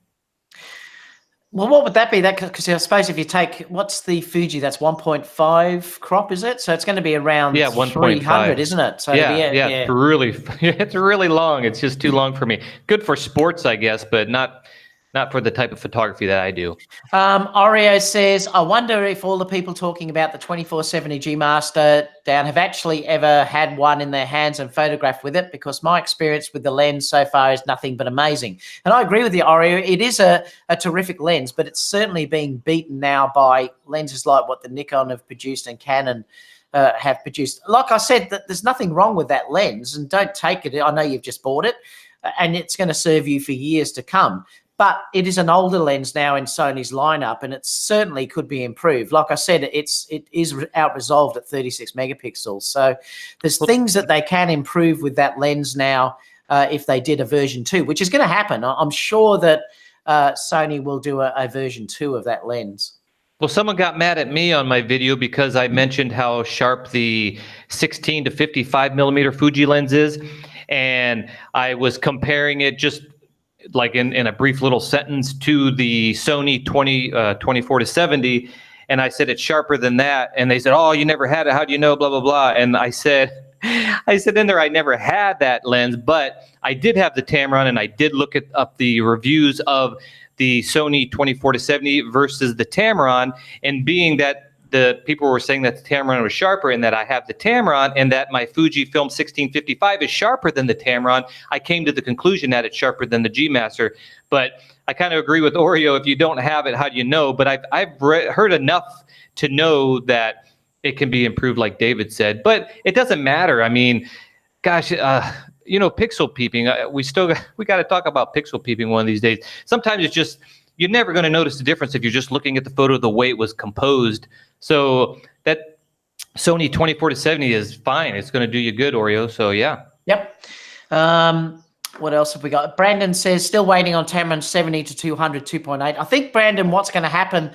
Well, what would that be? That, because I suppose if you take, what's the Fuji? That's 1.5 crop, is it? So it's going to be around 300, isn't it? So yeah. It's really long. It's just too long for me. Good for sports, I guess, but not for the type of photography that I do. Oreo says, I wonder if all the people talking about the 24-70 G Master down have actually ever had one in their hands and photographed with it, because my experience with the lens so far is nothing but amazing. And I agree with you, Oreo. It is a terrific lens, but it's certainly being beaten now by lenses like what the Nikon have produced and Canon have produced. Like I said, there's nothing wrong with that lens, and don't take it. I know you've just bought it, and it's going to serve you for years to come. But it is an older lens now in Sony's lineup, and it certainly could be improved. Like I said, it is out resolved at 36 megapixels. So there's things that they can improve with that lens now if they did a version 2, which is going to happen. I'm sure that Sony will do a version 2 of that lens. Well, someone got mad at me on my video because I mentioned how sharp the 16 to 55 millimeter Fuji lens is, and I was comparing it just like in a brief little sentence to the Sony 24 to 70, and I said it's sharper than that, and they said, oh, you never had it, how do you know, blah blah blah. And I said in there, I never had that lens, but I did have the Tamron, and I did look up the reviews of the Sony 24 to 70 versus the Tamron, and being that the people were saying that the Tamron was sharper and that I have the Tamron and that my Fujifilm 1655 is sharper than the Tamron, I came to the conclusion that it's sharper than the G Master. But I kind of agree with Oreo. If you don't have it, how do you know? But I've heard enough to know that it can be improved, like David said. But it doesn't matter. I mean, gosh, pixel peeping. We got to talk about pixel peeping one of these days. Sometimes it's just, you're never going to notice the difference if you're just looking at the photo the way it was composed. So Sony 24 to 70 is fine. It's going to do you good, Oreo. So yeah. Yep. What else have we got? Brandon says, still waiting on Tamron 70 to 200, 2.8. I think, Brandon, what's going to happen,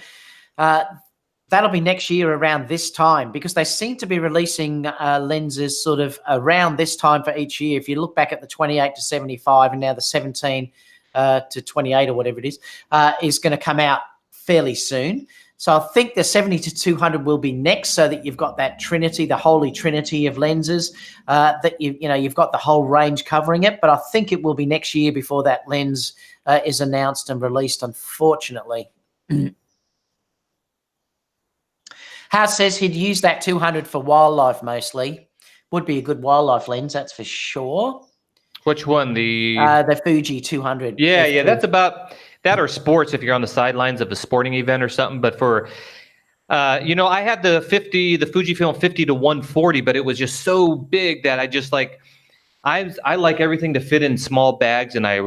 that'll be next year around this time, because they seem to be releasing lenses sort of around this time for each year. If you look back at the 28 to 75 and now the 17 to 28 or whatever it is going to come out fairly soon. So I think the 70 to 200 will be next, so that you've got that trinity, the holy trinity of lenses, that you've got the whole range covering it. But I think it will be next year before that lens is announced and released, unfortunately. House says he'd use that 200 for wildlife mostly. Would be a good wildlife lens, that's for sure. Which one? The Fuji 200. Yeah, yeah, that's about that, or sports if you're on the sidelines of a sporting event or something. But for, I had the Fujifilm 50 to 140, but it was just so big that I just I like everything to fit in small bags, and I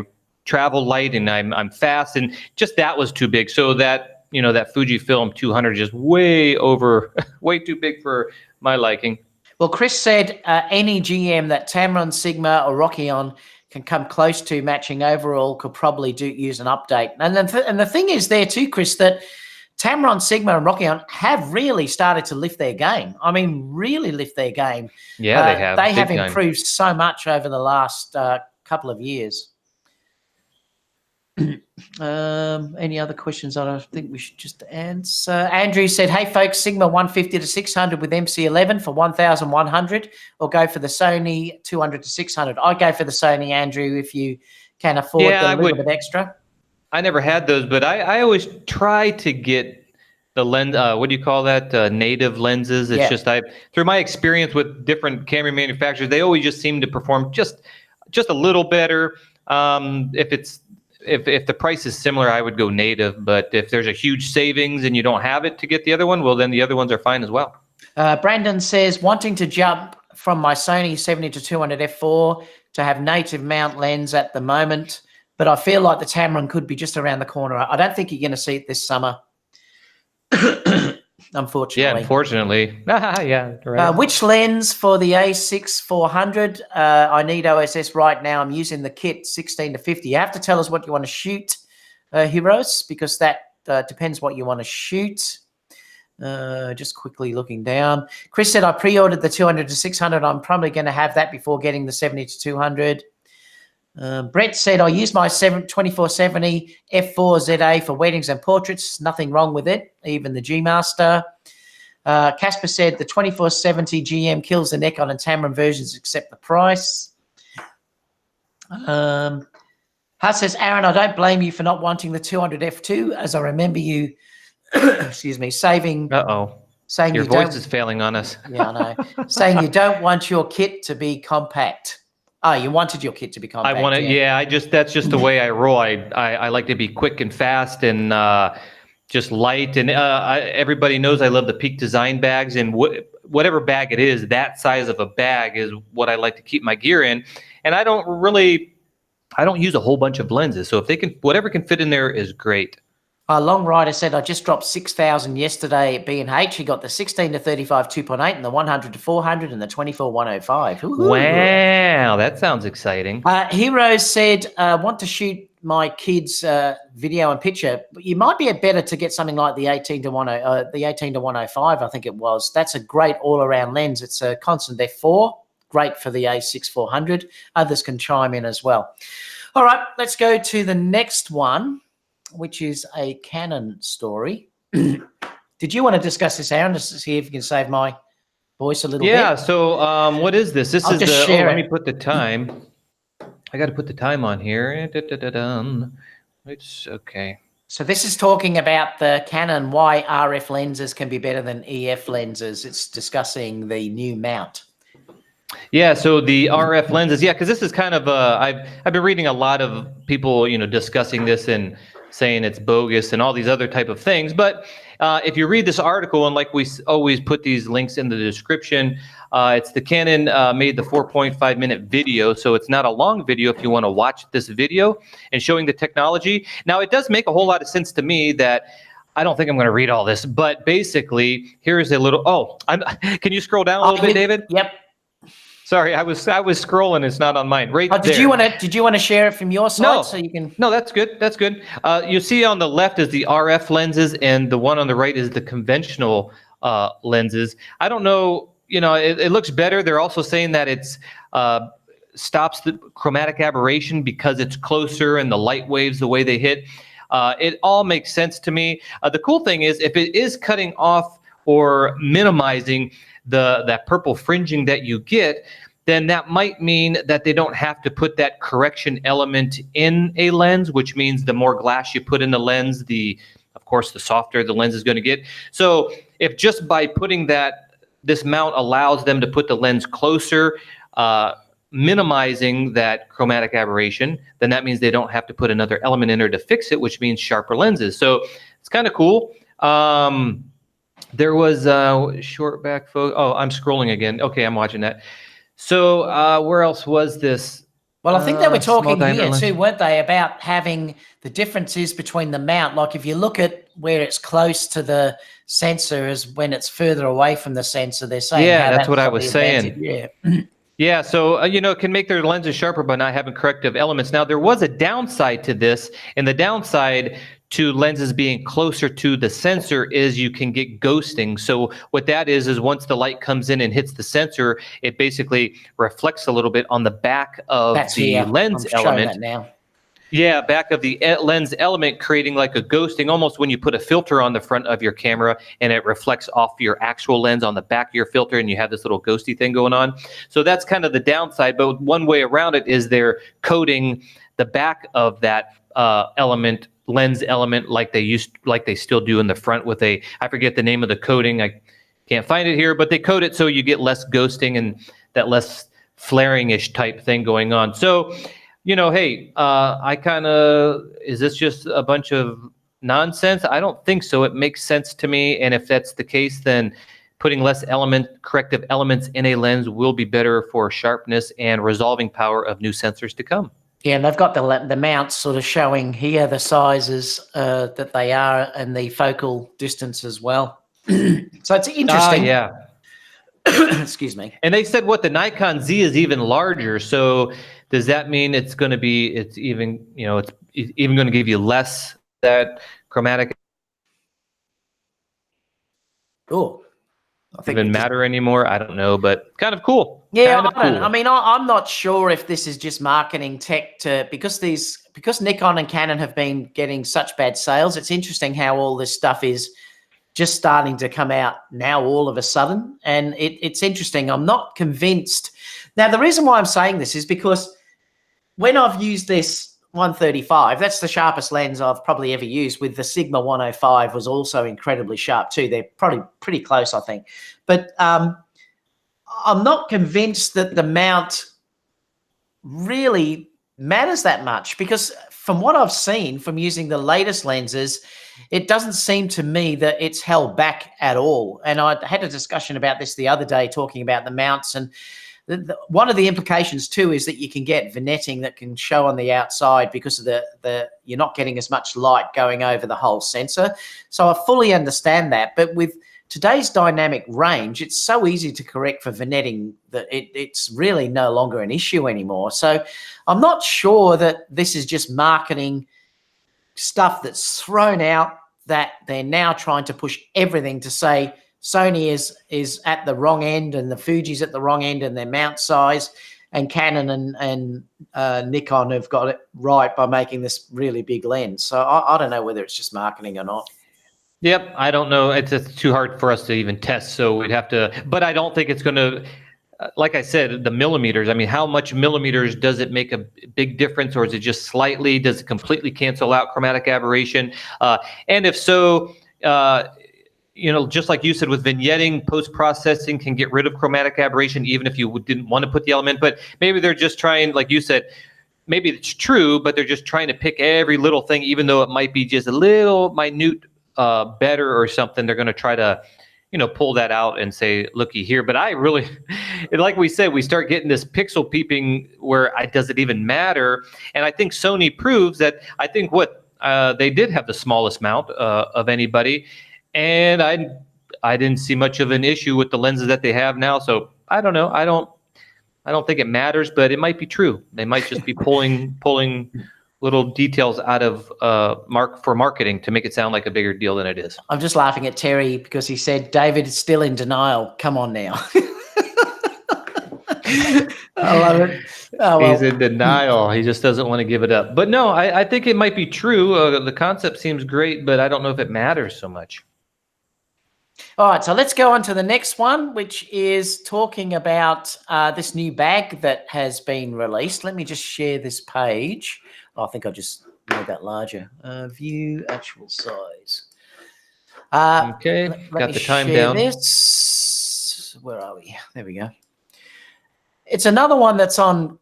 travel light, and I'm fast, and just that was too big. So that, that Fujifilm 200 just way too big for my liking. Well, Chris said any GM that Tamron, Sigma, or Rockion can come close to matching overall could probably use an update. And the thing is there too, Chris, that Tamron, Sigma, and Rockion have really started to lift their game. I mean, really lift their game. Yeah, they have. They have improved so much over the last couple of years. Any other questions? I don't think we should just answer. Andrew said, hey folks, Sigma 150 to 600 with MC11 for 1,100, or go for the Sony 200 to 600. I go for the Sony, Andrew, if you can afford a little bit extra. I never had those, but I always try to get the lens, what do you call that? Native lenses. It's just, through my experience with different camera manufacturers, they always just seem to perform just a little better. If the price is similar, I would go native. But if there's a huge savings and you don't have it to get the other one, well, then the other ones are fine as well. Brandon says, wanting to jump from my Sony 70 to 200 f4 to have native mount lens at the moment, but I feel like the Tamron could be just around the corner. I don't think you're going to see it this summer, unfortunately. Yeah, unfortunately. Yeah, right. Which lens for the A6-400? I need OSS right now. I'm using the kit 16 to 50. You have to tell us what you want to shoot, Heroes, because that depends what you want to shoot. Just quickly looking down. Chris said, I pre-ordered the 200 to 600. I'm probably going to have that before getting the 70 to 200. Brett said, I use my 2470 f4 ZA for weddings and portraits. Nothing wrong with it, even the G Master. Casper said, the 2470 GM kills the Nikon and Tamron versions except the price. Hart says, Aaron, I don't blame you for not wanting the 200 f2, as I remember you, excuse me, saying your voice is failing on us. Yeah, I know. Saying you don't want your kit to be compact. Oh, you wanted your kit to be compact. I want it. Yeah, that's just the way I roll. I like to be quick and fast and just light. And everybody knows I love the Peak Design bags, and whatever bag it is, that size of a bag is what I like to keep my gear in. And I don't use a whole bunch of lenses. So if whatever can fit in there is great. Long Rider said, I just dropped 6,000 yesterday at B&H. He got the 16 to 35 2.8 and the 100 to 400 and the 24 105. Ooh. Wow, that sounds exciting. Hero said, want to shoot my kids' video and picture. You might be better to get something like the 18 to 105, I think it was. That's a great all-around lens. It's a constant f4, great for the A6-400. Others can chime in as well. All right, let's go to the next one, which is a Canon story. Did you want to discuss this, Aaron, just to see if you can save my voice a little bit? Yeah, so what is this? This is let me put the time. I got to put the time on here. It's okay. So this is talking about the Canon why RF lenses can be better than EF lenses. It's discussing the new mount. Yeah, so the RF lenses, because this is kind of I've been reading a lot of people, discussing this and saying it's bogus and all these other type of things. But if you read this article, and like we always put these links in the description, it's the Canon made the 4.5 minute video. So it's not a long video if you want to watch this video and showing the technology. Now, it does make a whole lot of sense to me that I don't think I'm going to read all this, but basically, here's a little. Oh, can you scroll down a little bit, David? Yep. Sorry, I was scrolling. It's not on mine. Right there. Did you want to share it from your side No, so you can? No, that's good. That's good. You see on the left is the RF lenses, and the one on the right is the conventional lenses. I don't know. It looks better. They're also saying that it's stops the chromatic aberration because it's closer and the light waves, the way they hit. It all makes sense to me. The cool thing is if it is cutting off or minimizing that purple fringing that you get, then that might mean that they don't have to put that correction element in a lens, which means the more glass you put in the lens, of course, the softer the lens is going to get. So if just by putting this mount allows them to put the lens closer, minimizing that chromatic aberration, then that means they don't have to put another element in there to fix it, which means sharper lenses. So it's kind of cool. There was a short back photo. Oh, I'm scrolling again. Okay, I'm watching that. So where else was this? Well, I think they were talking here too, weren't they, about having the differences between the mount. Like if you look at where it's close to the sensor as when it's further away from the sensor, they're saying. Yeah, that's what I was saying. Yeah. Yeah, so, it can make their lenses sharper by not having corrective elements. Now, there was a downside to this, and the downside to lenses being closer to the sensor is you can get ghosting. So what that is once the light comes in and hits the sensor, it basically reflects a little bit on the back of the lens element. That now. Yeah, back of the lens element, creating like a ghosting, almost when you put a filter on the front of your camera and it reflects off your actual lens on the back of your filter and you have this little ghosty thing going on. So that's kind of the downside, but one way around it is they're coating the back of that lens element like they still do in the front with I forget the name of the coating. I can't find it here, but they coat it so you get less ghosting and that less flaring-ish type thing going on. So, hey, is this just a bunch of nonsense? I don't think so. It makes sense to me. And if that's the case, then putting less corrective elements in a lens will be better for sharpness and resolving power of new sensors to come. Yeah, and they've got the mounts sort of showing here the sizes that they are and the focal distance as well. So it's interesting. Yeah. Excuse me. And they said the Nikon Z is even larger. So does that mean it's even going to give you less that chromatic? Cool. I think even matter anymore? I don't know, but kind of cool. Yeah, I'm not sure if this is just marketing tech because Nikon and Canon have been getting such bad sales. It's interesting how all this stuff is just starting to come out now all of a sudden. And it's interesting. I'm not convinced. Now, the reason why I'm saying this is because when I've used this 135, that's the sharpest lens I've probably ever used. With the Sigma 105 was also incredibly sharp too. They're probably pretty close, I think. But I'm not convinced that the mount really matters that much because from what I've seen from using the latest lenses, it doesn't seem to me that it's held back at all. And I had a discussion about this the other day talking about the mounts, and one of the implications too is that you can get vignetting that can show on the outside because of you're not getting as much light going over the whole sensor. So I fully understand that, but with today's dynamic range, it's so easy to correct for vignetting that it's really no longer an issue anymore. So I'm not sure that this is just marketing stuff that's thrown out, that they're now trying to push everything to say Sony is at the wrong end and the Fuji's at the wrong end and their mount size, and Canon and Nikon have got it right by making this really big lens. So I don't know whether it's just marketing or not. Yep, I don't know. It's too hard for us to even test, so we'd have to. But I don't think it's going to. Like I said, the millimeters. I mean, how much millimeters does it make a big difference, or is it just slightly? Does it completely cancel out chromatic aberration? And if so, just like you said, with vignetting, post-processing can get rid of chromatic aberration, even if you didn't want to put the element. But maybe they're just trying, like you said, maybe it's true, but they're just trying to pick every little thing, even though it might be just a little minute better or something. They're going to try to pull that out and say, looky here. But I really, like we said, we start getting this pixel peeping where does it even matter? And I think Sony proves that. I think what they did have the smallest mount of anybody, and I didn't see much of an issue with the lenses that they have now. So I don't know. I don't think it matters, but it might be true. They might just be pulling little details out of marketing to make it sound like a bigger deal than it is. I'm just laughing at Terry because he said David is still in denial. Come on now. I love it. Oh, well. He's in denial. He just doesn't want to give it up. But no, I think it might be true. The concept seems great, but I don't know if it matters so much. All right, so let's go on to the next one, which is talking about this new bag that has been released. Let me just share this page. I think I just made that larger. View actual size. Okay, got the time down. This. Where are we? There we go. It's another one that's on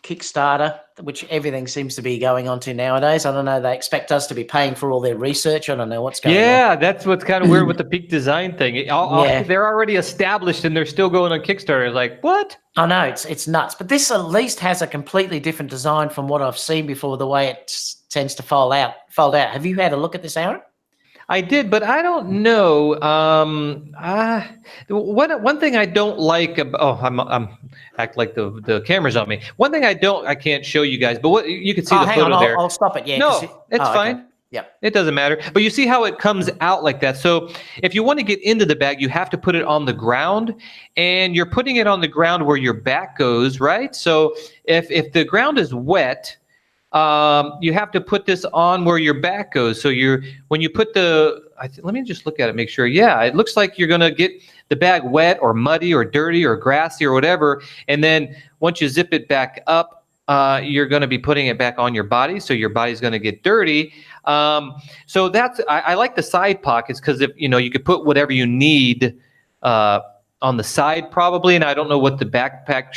Kickstarter, which everything seems to be going on to nowadays. I don't know. They expect us to be paying for all their research. I don't know what's going on. Yeah, that's what's kind of weird with the peak design thing. They're already established and they're still going on Kickstarter. Like, what? I know, it's nuts. But this at least has a completely different design from what I've seen before, the way it tends to fold out. Have you had a look at this, Aaron? I did, but I don't know. One thing I don't like. I'm act like the camera's on me. One thing I can't show you guys, but what you can see the photo there. I'll stop it. Yeah. No, it's fine. Okay. Yep. It doesn't matter. But you see how it comes out like that. So if you want to get into the bag, you have to put it on the ground, and you're putting it on the ground where your back goes, right? So if the ground is wet, you have to put this on where your back goes. So when you put let me just look at it, make sure. Yeah, it looks like you're going to get the bag wet or muddy or dirty or grassy or whatever. And then once you zip it back up, you're going to be putting it back on your body. So your body's going to get dirty. So I like the side pockets because you could put whatever you need on the side probably. And I don't know what the backpack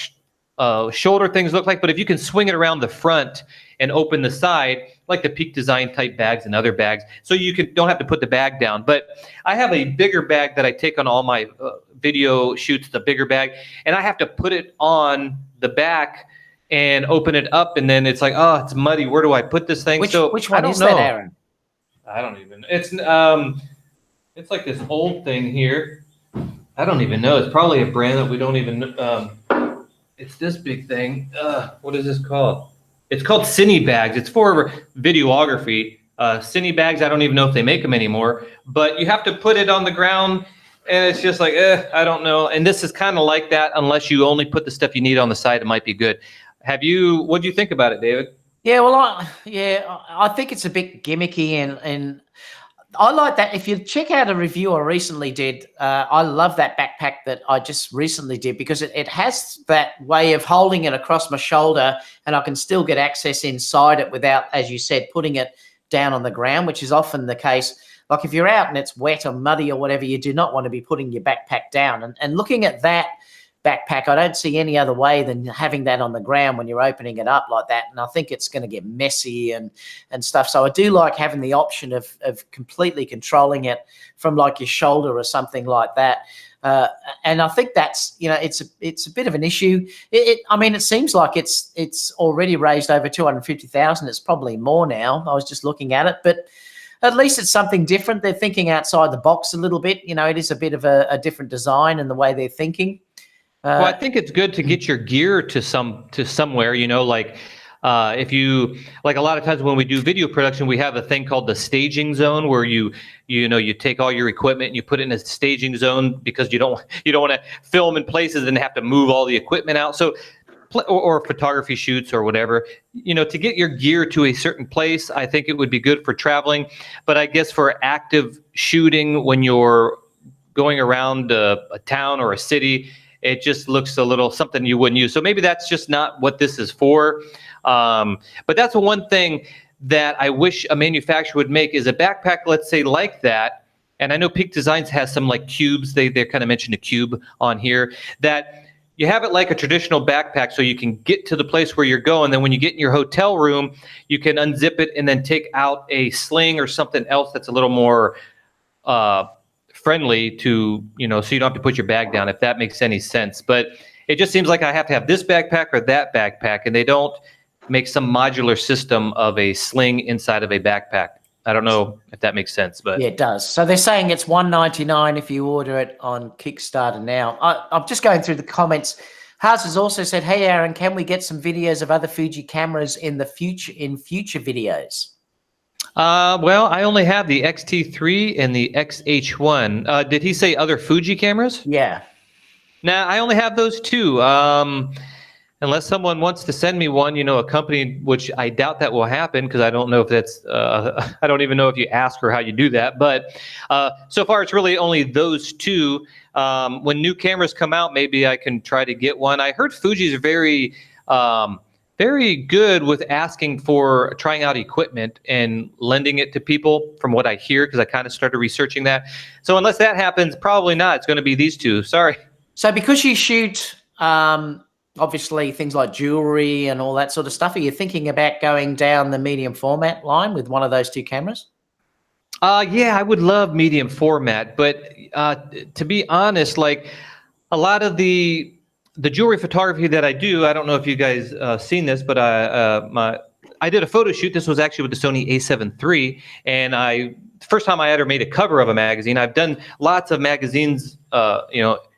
shoulder things look like, but if you can swing it around the front and open the side, like the Peak Design type bags and other bags, so you don't have to put the bag down. But I have a bigger bag that I take on all my video shoots, the bigger bag, and I have to put it on the back and open it up, and then it's like, oh, it's muddy. Where do I put this thing? Which one is that, Aaron? I don't even. It's like this old thing here. I don't even know. It's probably a brand that we don't even. It's this big thing. What is this called? It's called Cine bags. It's for videography. Cine bags, I don't even know if they make them anymore. But you have to put it on the ground, and it's just like, I don't know. And this is kind of like that, unless you only put the stuff you need on the side. It might be good. What do you think about it, David? Yeah, well, I think it's a bit gimmicky, and I like that. If you check out a review I recently did, I love that backpack that I just recently did because it has that way of holding it across my shoulder, and I can still get access inside it without, as you said, putting it down on the ground, which is often the case. Like if you're out and it's wet or muddy or whatever, you do not want to be putting your backpack down. And looking at that backpack, I don't see any other way than having that on the ground when you're opening it up like that. And I think it's going to get messy and stuff. So I do like having the option of completely controlling it from like your shoulder or something like that. And I think that's, it's a bit of an issue. It seems like it's already raised over 250,000. It's probably more now. I was just looking at it, but at least it's something different. They're thinking outside the box a little bit. It is a bit of a different design in the way they're thinking. Well, I think it's good to get your gear to somewhere, if you, like a lot of times when we do video production, we have a thing called the staging zone where you take all your equipment and you put it in a staging zone because you don't want to film in places and have to move all the equipment out. So, or photography shoots or whatever, to get your gear to a certain place, I think it would be good for traveling. But I guess for active shooting, when you're going around a town or a city, it just looks a little something you wouldn't use. So maybe that's just not what this is for. But that's one thing that I wish a manufacturer would make is a backpack, let's say like that. And I know Peak Designs has some like cubes. They kind of mentioned a cube on here, that you have it like a traditional backpack so you can get to the place where you're going. Then when you get in your hotel room, you can unzip it and then take out a sling or something else that's a little more friendly to, so you don't have to put your bag down, if that makes any sense. But it just seems like I have to have this backpack or that backpack, and they don't make some modular system of a sling inside of a backpack. I don't know if that makes sense, but yeah, it does. So they're saying it's $199 if you order it on Kickstarter now. I'm just going through the comments. Haas has also said, "Hey Aaron, can we get some videos of other Fuji cameras in future videos?" Well, I only have the XT3 and the XH1. Did he say other Fuji cameras? Yeah. Nah, I only have those two. Unless someone wants to send me one, a company, which I doubt that will happen because I don't know if that's, I don't even know if you ask or how you do that. But so far, it's really only those two. When new cameras come out, maybe I can try to get one. I heard Fuji's very, very good with asking for trying out equipment and lending it to people from what I hear, because I kind of started researching that. So unless that happens, probably not. It's going to be these two. Sorry. So because you shoot, obviously things like jewelry and all that sort of stuff, are you thinking about going down the medium format line with one of those two cameras? Yeah, I would love medium format, but to be honest, like a lot of the jewelry photography that I do, I don't know if you guys seen this, but I did a photo shoot. This was actually with the Sony A7 III, and first time I ever made a cover of a magazine. I've done lots of magazines,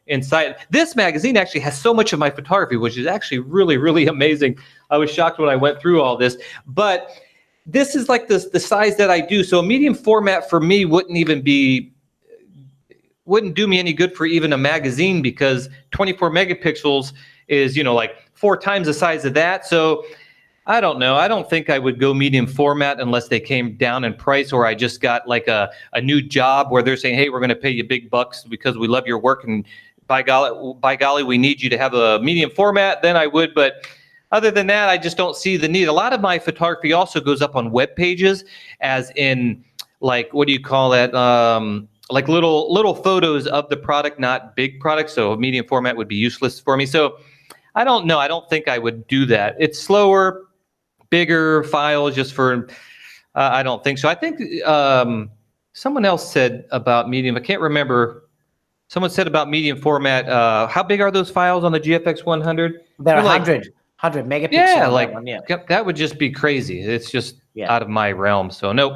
inside. This magazine actually has so much of my photography, which is actually really, really amazing. I was shocked when I went through all this, but this is like the size that I do. So a medium format for me wouldn't do me any good for even a magazine, because 24 megapixels is, like 4 times the size of that. So I don't know. I don't think I would go medium format unless they came down in price, or I just got like a new job where they're saying, hey, we're going to pay you big bucks because we love your work, and by golly, we need you to have a medium format. Then I would. But other than that, I just don't see the need. A lot of my photography also goes up on web pages, as in, like, what do you call that? Like little photos of the product, not big products. So a medium format would be useless for me. So I don't know. I don't think I would do that. It's slower, bigger files just for, I don't think so. I think someone else said about medium. I can't remember. Someone said about medium format. How big are those files on the GFX 100? They're 100 megapixels. Yeah, on like that one, yeah. That would just be crazy. It's just out of my realm. So nope.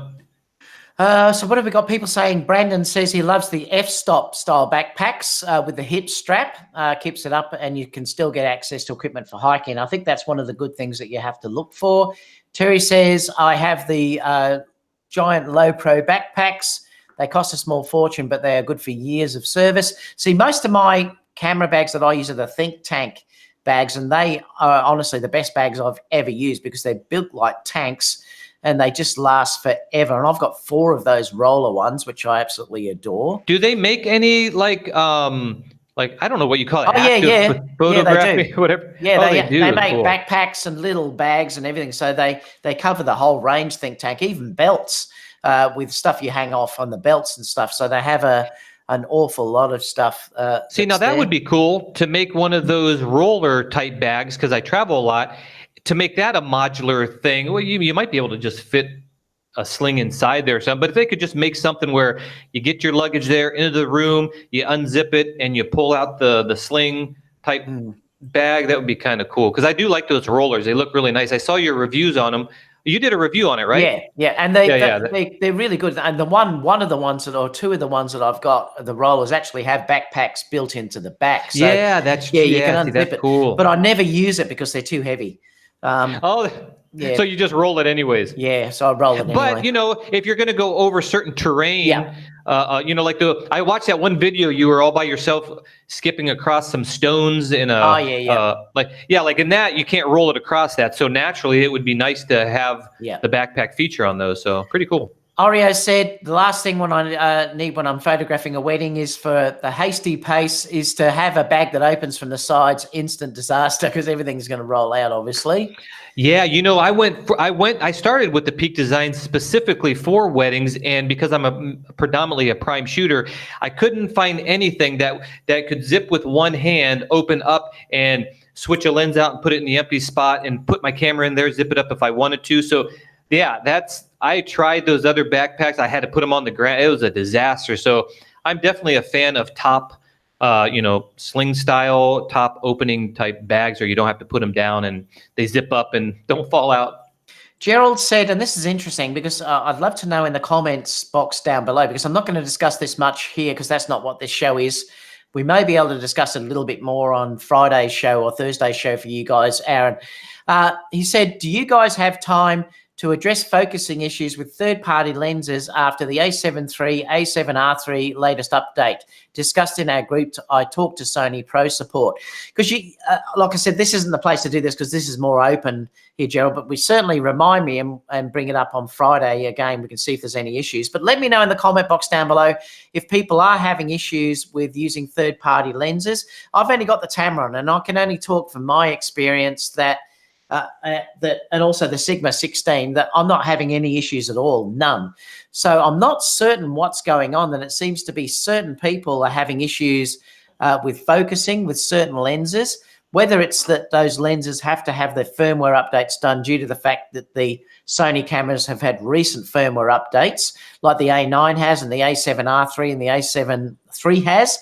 So what have we got? People saying, Brandon says he loves the f-stop style backpacks with the hip strap, keeps it up, and you can still get access to equipment for hiking. I think that's one of the good things that you have to look for. Terry says, I have the giant low pro backpacks. They cost a small fortune, but they are good for years of service. See, most of my camera bags that I use are the Think Tank bags, and they are honestly the best bags I've ever used because they're built like tanks and they just last forever. And I've got 4 of those roller ones, which I absolutely adore. Do they make any like I don't know what you call it? Oh, yeah. Photography, Yeah, whatever. Yeah, they do. They make cool. backpacks and little bags and everything. So they cover the whole range, Think Tank, even belts with stuff you hang off on the belts and stuff. So they have an awful lot of stuff. See, now that would be cool to make one of those roller type bags, because I travel a lot. To make that a modular thing, well, you might be able to just fit a sling inside there or something. But if they could just make something where you get your luggage there into the room, you unzip it, and you pull out the sling type bag, that would be kind of cool. Because I do like those rollers; they look really nice. I saw your reviews on them. You did a review on it, right? Yeah, and they're really good. And one of the ones that, or 2 of the ones that I've got, the rollers actually have backpacks built into the back. So, you can unzip it. Cool. But I never use it because they're too heavy. So you just roll it anyways. Yeah, so I roll it anyway. But if you're going to go over certain terrain, like I watched that one video, you were all by yourself skipping across some stones in a like in that you can't roll it across that. So naturally it would be nice to have the backpack feature on those. So pretty cool. Oreo said the last thing when I need when I'm photographing a wedding is for the hasty pace is to have a bag that opens from the sides. Instant disaster because everything's going to roll out, obviously. Yeah, I started with the Peak Design specifically for weddings, and because I'm predominantly a prime shooter, I couldn't find anything that could zip with one hand, open up, and switch a lens out and put it in the empty spot and put my camera in there, zip it up if I wanted to. So yeah, I tried those other backpacks. I had to put them on the ground. It was a disaster. So I'm definitely a fan of top sling style top opening type bags, or you don't have to put them down and they zip up and don't fall out. Gerald said, and this is interesting because I'd love to know in the comments box down below, because I'm not going to discuss this much here because that's not what this show is. We may be able to discuss it a little bit more on Friday's show or Thursday's show for you guys, Aaron. He said, do you guys have time to address focusing issues with third-party lenses after the A7 III, A7R III latest update? Discussed in our group, I talked to Sony Pro Support. Because, like I said, this isn't the place to do this because this is more open here, Gerald, but we certainly remind me and bring it up on Friday again. We can see if there's any issues. But let me know in the comment box down below if people are having issues with using third-party lenses. I've only got the Tamron, and I can only talk from my experience that and also the Sigma 16, that I'm not having any issues at all, none. So I'm not certain what's going on, and it seems to be certain people are having issues with focusing with certain lenses, whether it's that those lenses have to have their firmware updates done due to the fact that the Sony cameras have had recent firmware updates, like the A9 has and the A7R III and the A7 III has.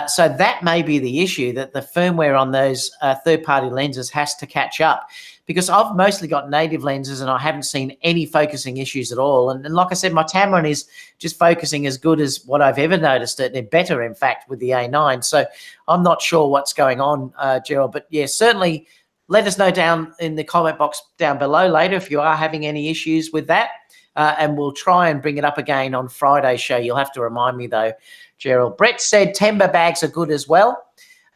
So that may be the issue, that the firmware on those third-party lenses has to catch up, because I've mostly got native lenses and I haven't seen any focusing issues at all. And like I said, my Tamron is just focusing as good as what I've ever noticed it, and better, in fact, with the A9. So I'm not sure what's going on, Gerald. But, yeah, certainly let us know down in the comment box down below later if you are having any issues with that. And we'll try and bring it up again on Friday's show. You'll have to remind me, though, Gerald. Brett said timber bags are good as well.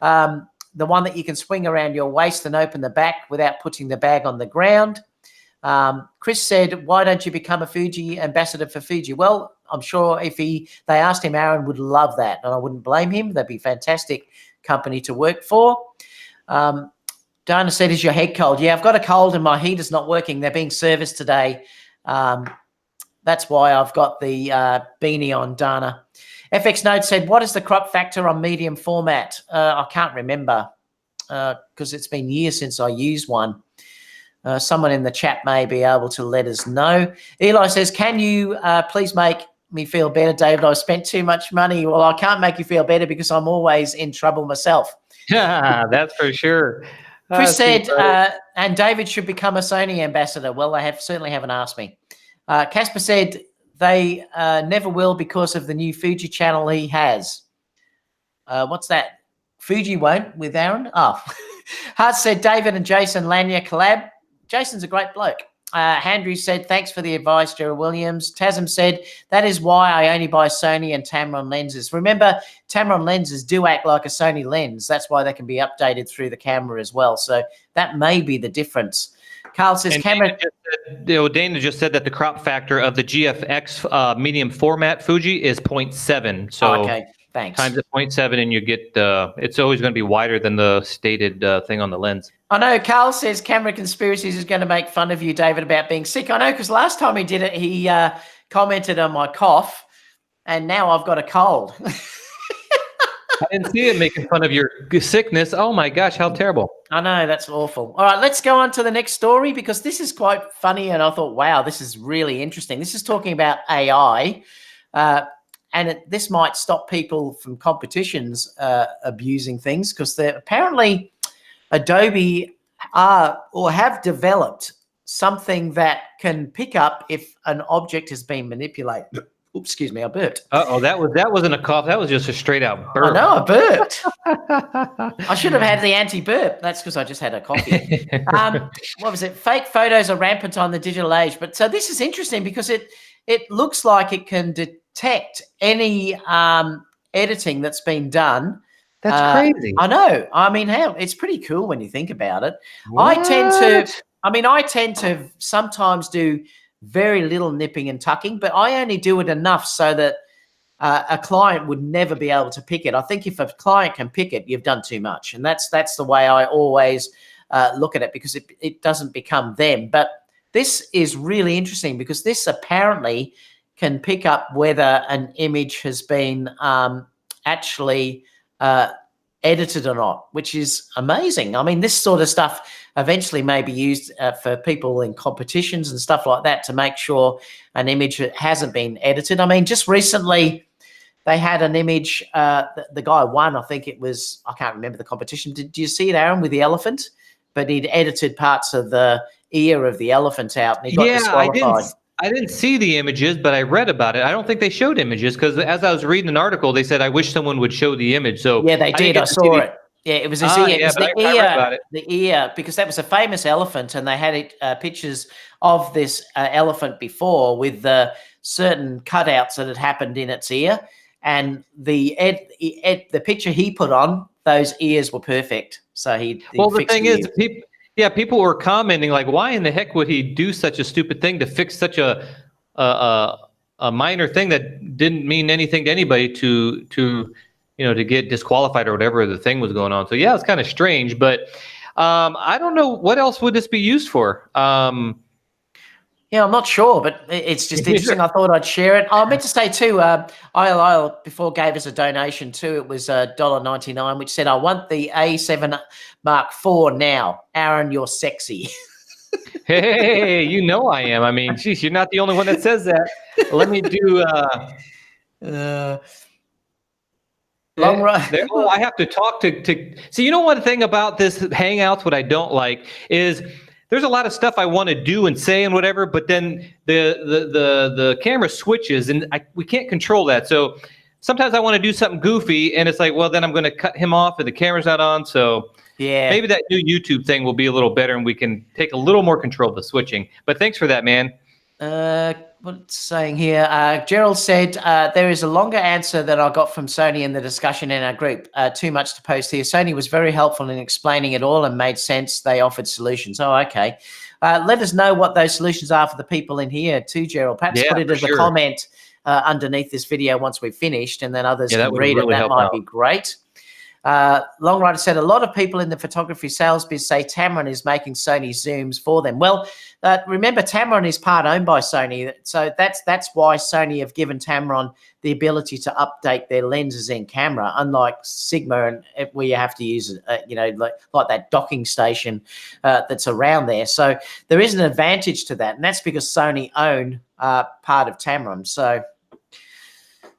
The one that you can swing around your waist and open the back without putting the bag on the ground. Chris said, why don't you become a Fuji ambassador for Fuji? Well, I'm sure if they asked him, Aaron would love that, and I wouldn't blame him. That'd be fantastic company to work for. Dana said, is your head cold? Yeah, I've got a cold and my heater's not working. They're being serviced today. That's why I've got the beanie on, Dana. FX Note said, what is the crop factor on medium format? I can't remember because it's been years since I used one. Someone in the chat may be able to let us know. Eli says, can you please make me feel better, David? I've spent too much money. Well, I can't make you feel better because I'm always in trouble myself. Yeah, that's for sure. Chris said, and David should become a Sony ambassador. Well, they certainly haven't asked me. Casper said, they never will because of the new Fuji channel he has. What's that? Fuji won't with Aaron? Oh. Hart said, David and Jason Lanier collab. Jason's a great bloke. Andrew said, thanks for the advice, Gerald Williams. Tasm said, that is why I only buy Sony and Tamron lenses. Remember, Tamron lenses do act like a Sony lens. That's why they can be updated through the camera as well. So that may be the difference. Carl says, camera. Dana just said that the crop factor of the GFX medium format Fuji is 0.7. So okay, thanks. Times at 0.7, and you get it's always going to be wider than the stated thing on the lens. I know. Carl says Camera Conspiracies is going to make fun of you, David, about being sick. I know, because last time he did it, he commented on my cough, and now I've got a cold. I didn't see it making fun of your sickness. Oh my gosh, how terrible. I know, that's awful. All right, let's go on to the next story, because this is quite funny, and I thought, wow, this is really interesting. This is talking about AI, and this might stop people from competitions abusing things, because apparently Adobe have developed something that can pick up if an object has been manipulated. Oops, excuse me, I burped. Uh-oh, that wasn't a cough. That was just a straight out burp. I know, I burped. I should have had the anti-burp. That's because I just had a coffee. What was it? Fake photos are rampant on the digital age. But so this is interesting because it looks like it can detect any editing that's been done. That's crazy. I know. I mean, it's pretty cool when you think about it. What? I tend to sometimes do very little nipping and tucking, but I only do it enough so that a client would never be able to pick it. I think if a client can pick it, you've done too much. And that's the way I always look at it, because it doesn't become them. But this is really interesting because this apparently can pick up whether an image has been actually edited or not, which is amazing. I mean, this sort of stuff eventually may be used for people in competitions and stuff like that to make sure an image hasn't been edited. I mean, just recently they had an image. The guy won. I think it was. I can't remember the competition. Did you see it, Aaron, with the elephant? But he'd edited parts of the ear of the elephant out, and he got disqualified. I didn't see the images, but I read about it. I don't think they showed images because as I was reading an article, they said, I wish someone would show the image. So yeah, they did. I saw it. Yeah, it was his ear. It was the ear. I read about it. The ear, because that was a famous elephant, and they had pictures of this elephant before with the certain cutouts that had happened in its ear. And the picture he put on, those ears were perfect. So he well, the thing is, people were commenting like, why in the heck would he do such a stupid thing to fix such a minor thing that didn't mean anything to anybody to get disqualified or whatever the thing was going on. So yeah, it's kind of strange, but I don't know what else would this be used for. Yeah, I'm not sure, but it's just interesting. I thought I'd share it. I meant to say too, ILL before gave us a donation too. It was $1.99, which said, I want the A7 Mark IV now. Aaron, you're sexy. Hey, you know I am. I mean, geez, you're not the only one that says that. Let me do... long run. Oh, I have to talk to... See, you know one thing about this Hangouts, what I don't like is... There's a lot of stuff I want to do and say and whatever, but then the camera switches and we can't control that. So sometimes I want to do something goofy and it's like, well, then I'm going to cut him off and the camera's not on. So yeah, maybe that new YouTube thing will be a little better and we can take a little more control of the switching. But thanks for that, man. What's saying here? Gerald said, there is a longer answer that I got from Sony in the discussion in our group. Too much to post here. Sony was very helpful in explaining it all and made sense. They offered solutions. Oh, okay. Let us know what those solutions are for the people in here too, Gerald. Perhaps put it as a comment underneath this video once we've finished, and then others can read it. That might be great. Long Rider said, a lot of people in the photography sales biz say Tamron is making Sony zooms for them. Well, remember, Tamron is part owned by Sony, so that's why Sony have given Tamron the ability to update their lenses in camera, unlike Sigma, and where you have to use like that docking station that's around there. So there is an advantage to that, and that's because Sony own part of Tamron. So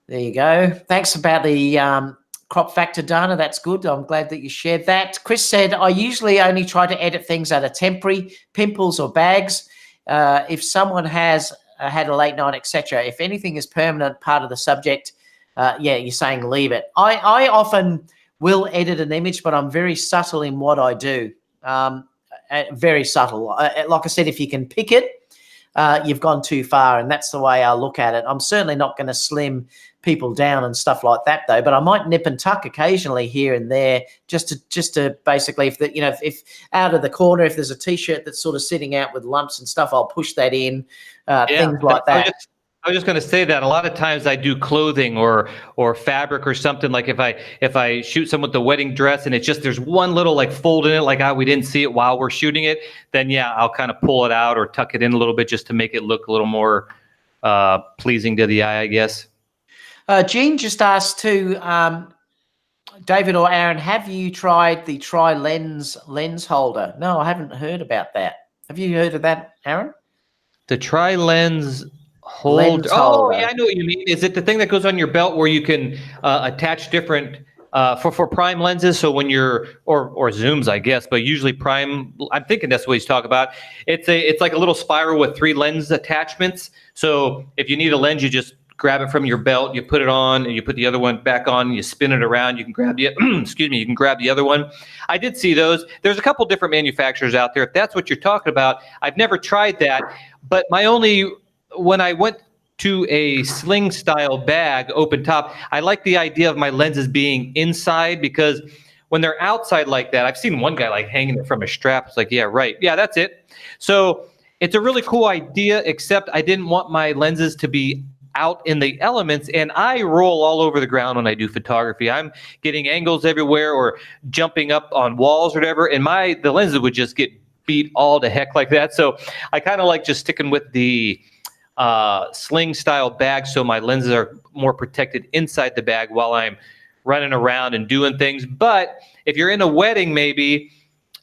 there you go. Thanks about the crop factor, Dana. That's good. I'm glad that you shared that. Chris said, I usually only try to edit things that are temporary, pimples or bags. If someone has had a late night, etc. If anything is permanent part of the subject, yeah, you're saying leave it. I often will edit an image, but I'm very subtle in what I do. Very subtle. Like I said, if you can pick it, you've gone too far, and that's the way I look at it. I'm certainly not going to slim people down and stuff like that, though. But I might nip and tuck occasionally here and there, just to basically, if out of the corner, if there's a t-shirt that's sort of sitting out with lumps and stuff, I'll push that in. Things like that. I was just going to say that a lot of times I do clothing or fabric or something, like if I shoot someone with the wedding dress and it's just there's one little like fold in it, like we didn't see it while we're shooting it, then yeah, I'll kind of pull it out or tuck it in a little bit just to make it look a little more pleasing to the eye, I guess. Jean just asked too, David or Aaron, have you tried the tri-lens lens holder? No, I haven't heard about that. Have you heard of that, Aaron? The tri-lens holder. Oh, yeah, I know what you mean. Is it the thing that goes on your belt where you can attach different for prime lenses? So when you're or zooms, I guess, but usually prime. I'm thinking that's what he's talking about. It's like a little spiral with 3 lens attachments. So if you need a lens, you just grab it from your belt, you put it on, and you put the other one back on, and you spin it around. You can grab the excuse me, you can grab the other one. I did see those. There's a couple different manufacturers out there. If that's what you're talking about, I've never tried that. But when I went to a sling style bag, open top, I like the idea of my lenses being inside, because when they're outside like that, I've seen one guy like hanging it from a strap. It's like, yeah, right. Yeah, that's it. So it's a really cool idea, except I didn't want my lenses to be out in the elements, and I roll all over the ground when I do photography. I'm getting angles everywhere or jumping up on walls or whatever, and the lenses would just get beat all to heck like that. So I kind of like just sticking with the sling style bag, so my lenses are more protected inside the bag while I'm running around and doing things. But if you're in a wedding, maybe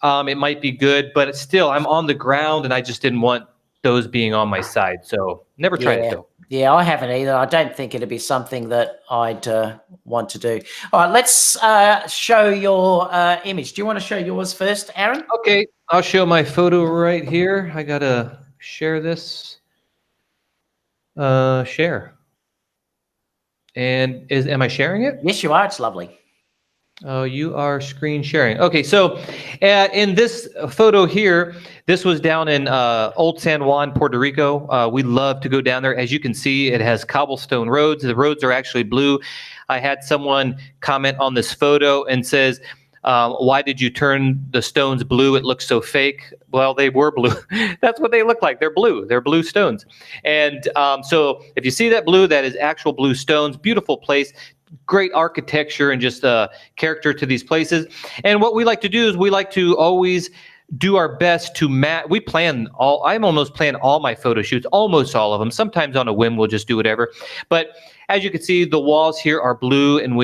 it might be good, but it's still, I'm on the ground and I just didn't want those being on my side. So never tried it Yeah. though. Yeah, I haven't either. I don't think it'd be something that I'd want to do. All right, let's show your image. Do you want to show yours first, Aaron? Okay, I'll show my photo right here. I gotta share this. Share. And am I sharing it? Yes, you are. It's lovely. Oh, you are screen sharing. Okay, so in this photo here, this was down in Old San Juan, Puerto Rico. We love to go down there. As you can see, it has cobblestone roads. The roads are actually blue. I had someone comment on this photo and says, why did you turn the stones blue? It looks so fake. Well, they were blue. That's what they look like. They're blue. They're blue stones. And so if you see that blue, that is actual blue stones. Beautiful place. Great architecture and just character to these places. And what we like to do is we like to always do our best to match. I'm almost plan all my photo shoots, almost all of them. Sometimes on a whim, we'll just do whatever. But as you can see, the walls here are blue, and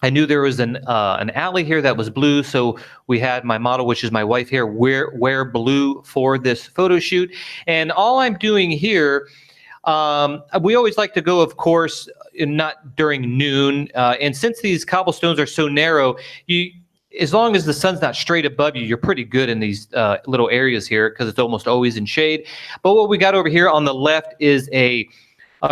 I knew there was an alley here that was blue, so we had my model, which is my wife here, wear blue for this photo shoot. And all I'm doing here, we always like to go, of course, not during noon. And since these cobblestones are so narrow, as long as the sun's not straight above you, you're pretty good in these little areas here because it's almost always in shade. But what we got over here on the left is a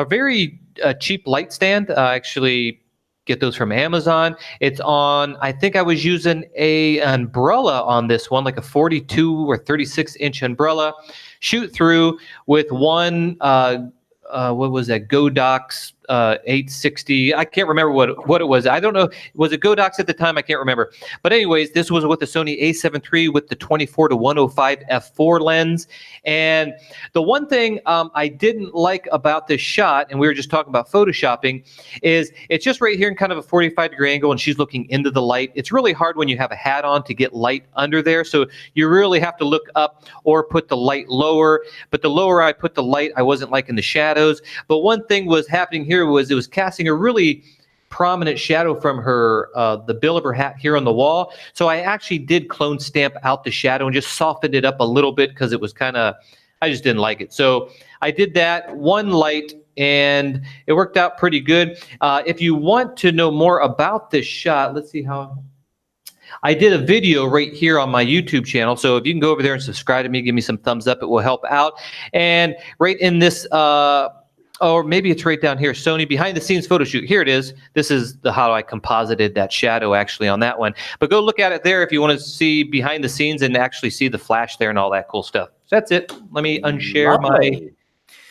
very cheap light stand. Actually, get those from Amazon. It's on, I think I was using an umbrella on this one, like a 42 or 36-inch umbrella. Shoot through with one, what was that, Godox 860. I can't remember what it was. I don't know. Was it Godox at the time? I can't remember. But anyways, this was with the Sony a7 III with the 24-105 f4 lens. And the one thing I didn't like about this shot, and we were just talking about photoshopping, is it's just right here in kind of a 45-degree angle, and she's looking into the light. It's really hard when you have a hat on to get light under there. So you really have to look up or put the light lower. But the lower I put the light, I wasn't liking the shadows. But one thing was happening here was it was casting a really prominent shadow from her, the bill of her hat here on the wall. So I actually did clone stamp out the shadow and just softened it up a little bit because it was kind of, I just didn't like it. So I did that one light and it worked out pretty good. If you want to know more about this shot, let's see how. I did a video right here on my YouTube channel. So if you can go over there and subscribe to me, give me some thumbs up, it will help out. And right in this, or maybe it's right down here, Sony behind the scenes photo shoot. Here it is. This is how I composited that shadow actually on that one. But go look at it there if you want to see behind the scenes and actually see the flash there and all that cool stuff. So that's it. Let me unshare my,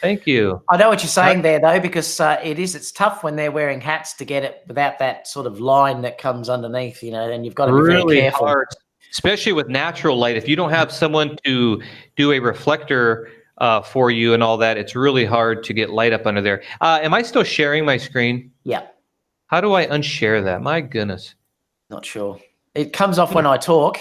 thank you. I know what you're saying there though, because it's tough when they're wearing hats to get it without that sort of line that comes underneath, you know, and you've got to be really very careful. Hard, especially with natural light. If you don't have someone to do a reflector for you and all that, it's really hard to get light up under there. Am I still sharing my screen? Yeah. How do I unshare that? My goodness. Not sure. It comes off when I talk.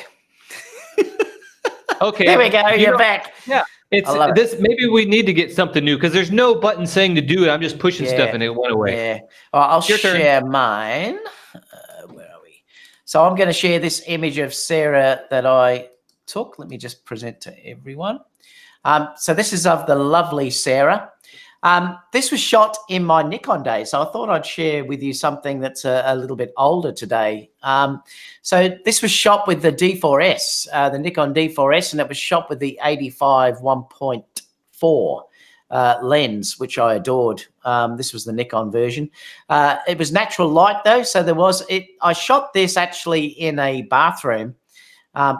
Okay. There we go. You're back. Yeah. It's this. Maybe we need to get something new because there's no button saying to do it. I'm just pushing stuff and it went away. Yeah. All right, I'll share mine. Where are we? So I'm going to share this image of Sarah that I took. Let me just present to everyone. So this is of the lovely Sarah. This was shot in my Nikon days, so I thought I'd share with you something that's a little bit older today. So this was shot with the D4S, the Nikon D4S, and it was shot with the 85 1.4 lens, which I adored. This was the Nikon version. It was natural light though, so I shot this actually in a bathroom.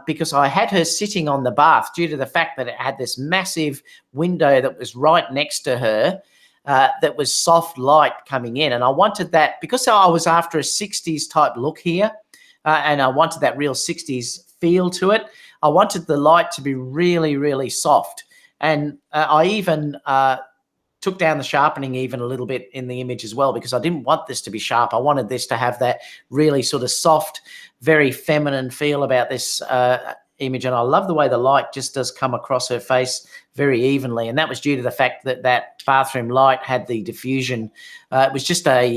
Because I had her sitting on the bath due to the fact that it had this massive window that was right next to her that was soft light coming in. And I wanted that because I was after a 60s type look here and I wanted that real 60s feel to it. I wanted the light to be really, really soft. And I even took down the sharpening even a little bit in the image as well because I didn't want this to be sharp. I wanted this to have that really sort of soft, very feminine feel about this image. And I love the way the light just does come across her face very evenly. And that was due to the fact that that bathroom light had the diffusion. It was just a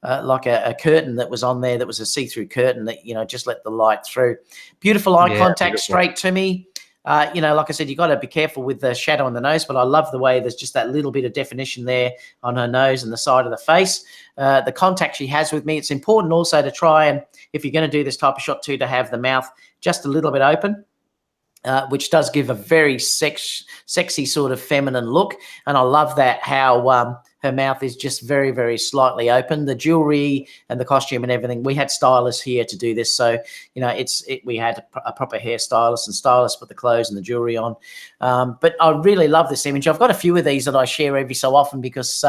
like a curtain that was on there that was a see-through curtain that, you know, just let the light through. Beautiful eye contact straight to me. like I said, you got to be careful with the shadow on the nose, but I love the way there's just that little bit of definition there on her nose and the side of the face. The contact she has with me, it's important also to try and, if you're going to do this type of shot too, to have the mouth just a little bit open. Which does give a very sexy sort of feminine look. And I love that, how her mouth is just very, very slightly open. The jewelry and the costume and everything, we had stylists here to do this. So, we had a proper hairstylist and stylist put the clothes and the jewelry on. But I really love this image. I've got a few of these that I share every so often because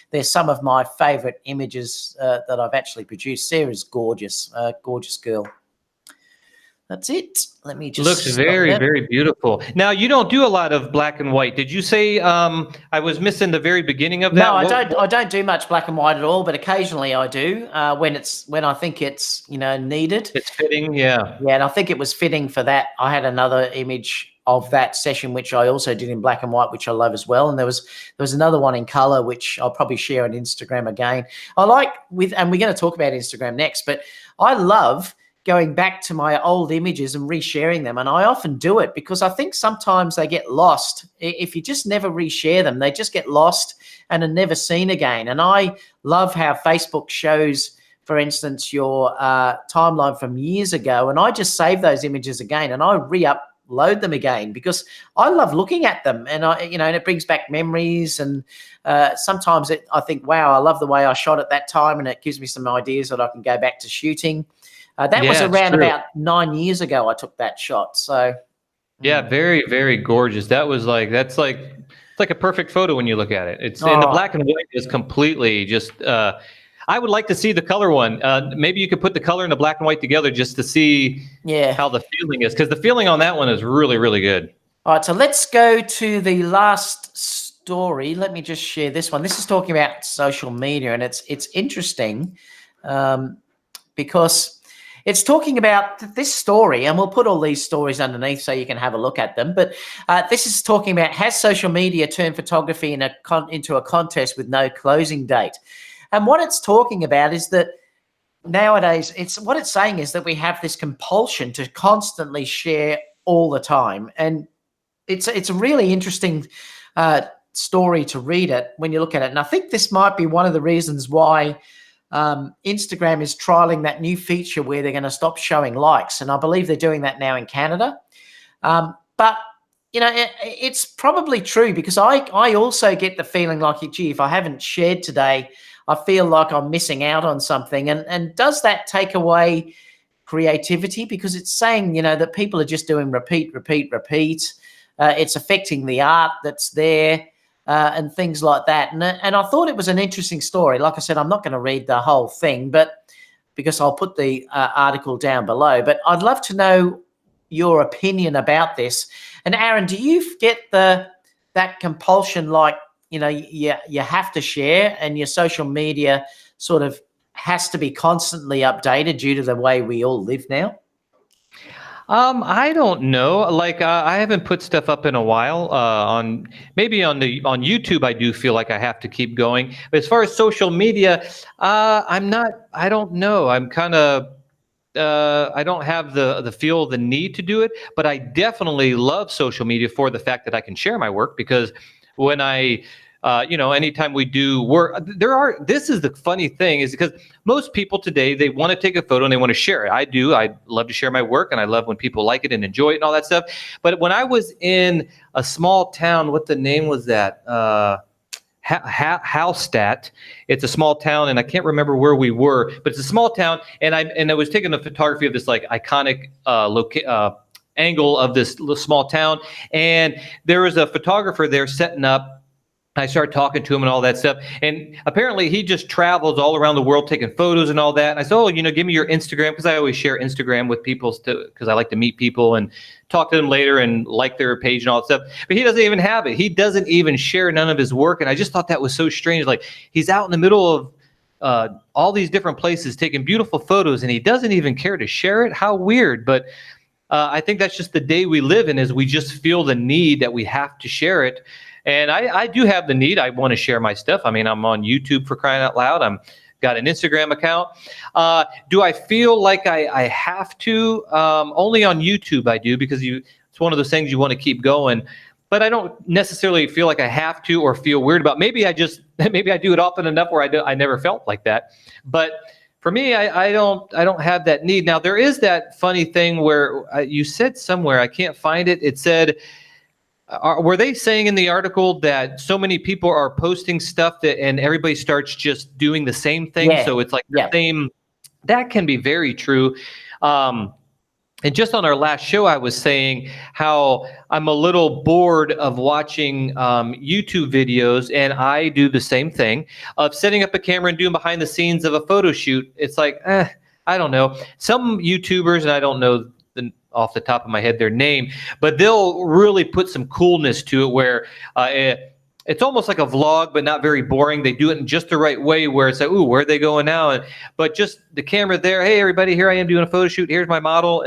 they're some of my favorite images that I've actually produced. Sarah's gorgeous, gorgeous girl. That's it. Let me just. Looks very, very beautiful. Now, you don't do a lot of black and white. Did you say I was missing the very beginning of that? No, I don't do much black and white at all, but occasionally I do when I think it's needed. It's fitting, yeah. Yeah, and I think it was fitting for that. I had another image of that session which I also did in black and white, which I love as well. And there was another one in color which I'll probably share on Instagram again. And we're going to talk about Instagram next, but I love going back to my old images and resharing them. And I often do it because I think sometimes they get lost. If you just never reshare them, they just get lost and are never seen again. And I love how Facebook shows, for instance, your timeline from years ago. And I just save those images again and I re-upload them again because I love looking at them. And and it brings back memories. And sometimes I think, wow, I love the way I shot at that time. And it gives me some ideas that I can go back to shooting. That was around about 9 years ago I took that shot. So yeah, very, very gorgeous. It's like a perfect photo when you look at it. It's and the black and white is completely just I would like to see the color one. Maybe you could put the color and the black and white together just to see how the feeling is, because the feeling on that one is really, really good. All right, so let's go to the last story. Let me just share this one. This is talking about social media, and it's interesting because it's talking about this story, and we'll put all these stories underneath so you can have a look at them. But this is talking about, has social media turned photography into a contest with no closing date? And what it's talking about is that nowadays, what it's saying is that we have this compulsion to constantly share all the time. And it's a really interesting story to read it when you look at it. And I think this might be one of the reasons why Instagram is trialing that new feature where they're going to stop showing likes. And I believe they're doing that now in Canada. But, it's probably true because I also get the feeling like, gee, if I haven't shared today, I feel like I'm missing out on something. And does that take away creativity? Because it's saying, that people are just doing repeat. It's affecting the art that's there. And things like that. And I thought it was an interesting story. Like I said, I'm not going to read the whole thing, but because I'll put the article down below. But I'd love to know your opinion about this. And Aaron, do you get that compulsion, like, you have to share and your social media sort of has to be constantly updated due to the way we all live now? I don't know. Like, I haven't put stuff up in a while. On YouTube, I do feel like I have to keep going. But as far as social media, I'm not. I don't know. I'm kind of. I don't have the need to do it. But I definitely love social media for the fact that I can share my work, because when I. Anytime we do work, this is the funny thing, is because most people today, they want to take a photo and they want to share it. I do. I love to share my work, and I love when people like it and enjoy it and all that stuff. But when I was in a small town, what the name was that? Hallstatt. It's a small town, and I can't remember where we were, but it's a small town. And I was taking a photography of this like iconic angle of this little small town. And there was a photographer there setting up. I started talking to him and all that stuff. And apparently he just travels all around the world taking photos and all that. And I said, oh, give me your Instagram, because I always share Instagram with people because I like to meet people and talk to them later and like their page and all that stuff. But he doesn't even have it. He doesn't even share none of his work. And I just thought that was so strange. Like, he's out in the middle of all these different places taking beautiful photos, and he doesn't even care to share it. How weird. But I think that's just the day we live in, is we just feel the need that we have to share it. And I do have the need. I want to share my stuff. I mean, I'm on YouTube, for crying out loud. I'm got an Instagram account. Do I feel like I have to? Only on YouTube I do, because it's one of those things you want to keep going. But I don't necessarily feel like I have to or feel weird about. Maybe I do it often enough where I never felt like that. But for me, I don't have that need. Now, there is that funny thing where you said somewhere, I can't find it. It said, were they saying in the article that so many people are posting stuff and everybody starts just doing the same thing? Yeah. So it's like the same. That can be very true. And just on our last show, I was saying how I'm a little bored of watching YouTube videos, and I do the same thing of setting up a camera and doing behind the scenes of a photo shoot. It's like, I don't know. Some YouTubers, and I don't know off the top of my head their name, but they'll really put some coolness to it where it's almost like a vlog, but not very boring. They do it in just the right way where it's like, ooh, where are they going now? But just the camera there. Hey, everybody, here I am doing a photo shoot. Here's my model.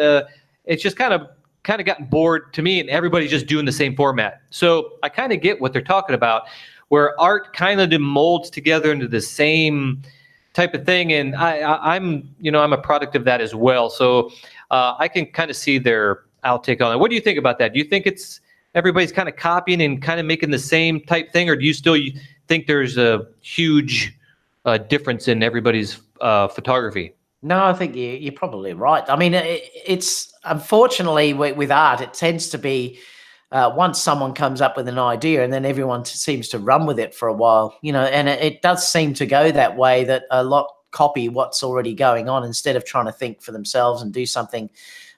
It's just kind of gotten bored to me, and everybody's just doing the same format. So I kind of get what they're talking about, where art kind of molds together into the same type of thing. And I'm a product of that as well. So I can kind of see their outtake on it. What do you think about that? Do you think everybody's kind of copying and kind of making the same type thing, or do you still think there's a huge difference in everybody's photography? No, I think you're probably right. I mean, it's unfortunately with art, it tends to be once someone comes up with an idea and then everyone seems to run with it for a while, and it does seem to go that way, that a lot copy what's already going on instead of trying to think for themselves and do something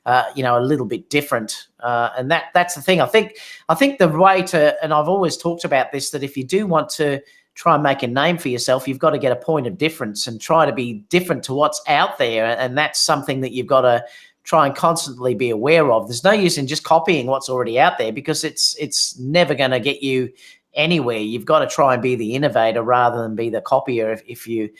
a little bit different. And that's the thing. I think the way to, and I've always talked about this, that if you do want to try and make a name for yourself, you've got to get a point of difference and try to be different to what's out there. And that's something that you've got to try and constantly be aware of. There's no use in just copying what's already out there, because it's never going to get you anywhere. You've got to try and be the innovator rather than be the copier, if you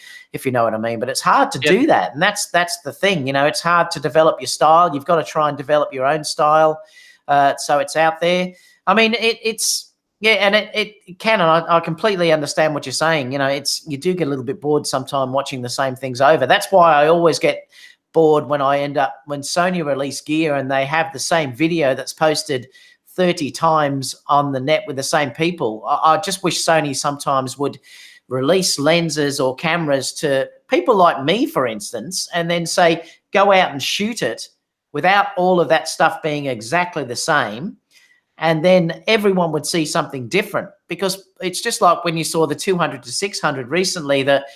know what I mean. But it's hard to do that, and that's the thing. It's hard to develop your style. You've got to try and develop your own style, so it's out there. I mean, it's and it can, and I completely understand what you're saying. You do get a little bit bored sometime watching the same things over. That's why I always get bored when Sony release gear and they have the same video that's posted 30 times on the net with the same people. I just wish Sony sometimes would release lenses or cameras to people like me, for instance, and then say, go out and shoot it without all of that stuff being exactly the same. And then everyone would see something different, because it's just like when you saw the 200 to 600 recently, that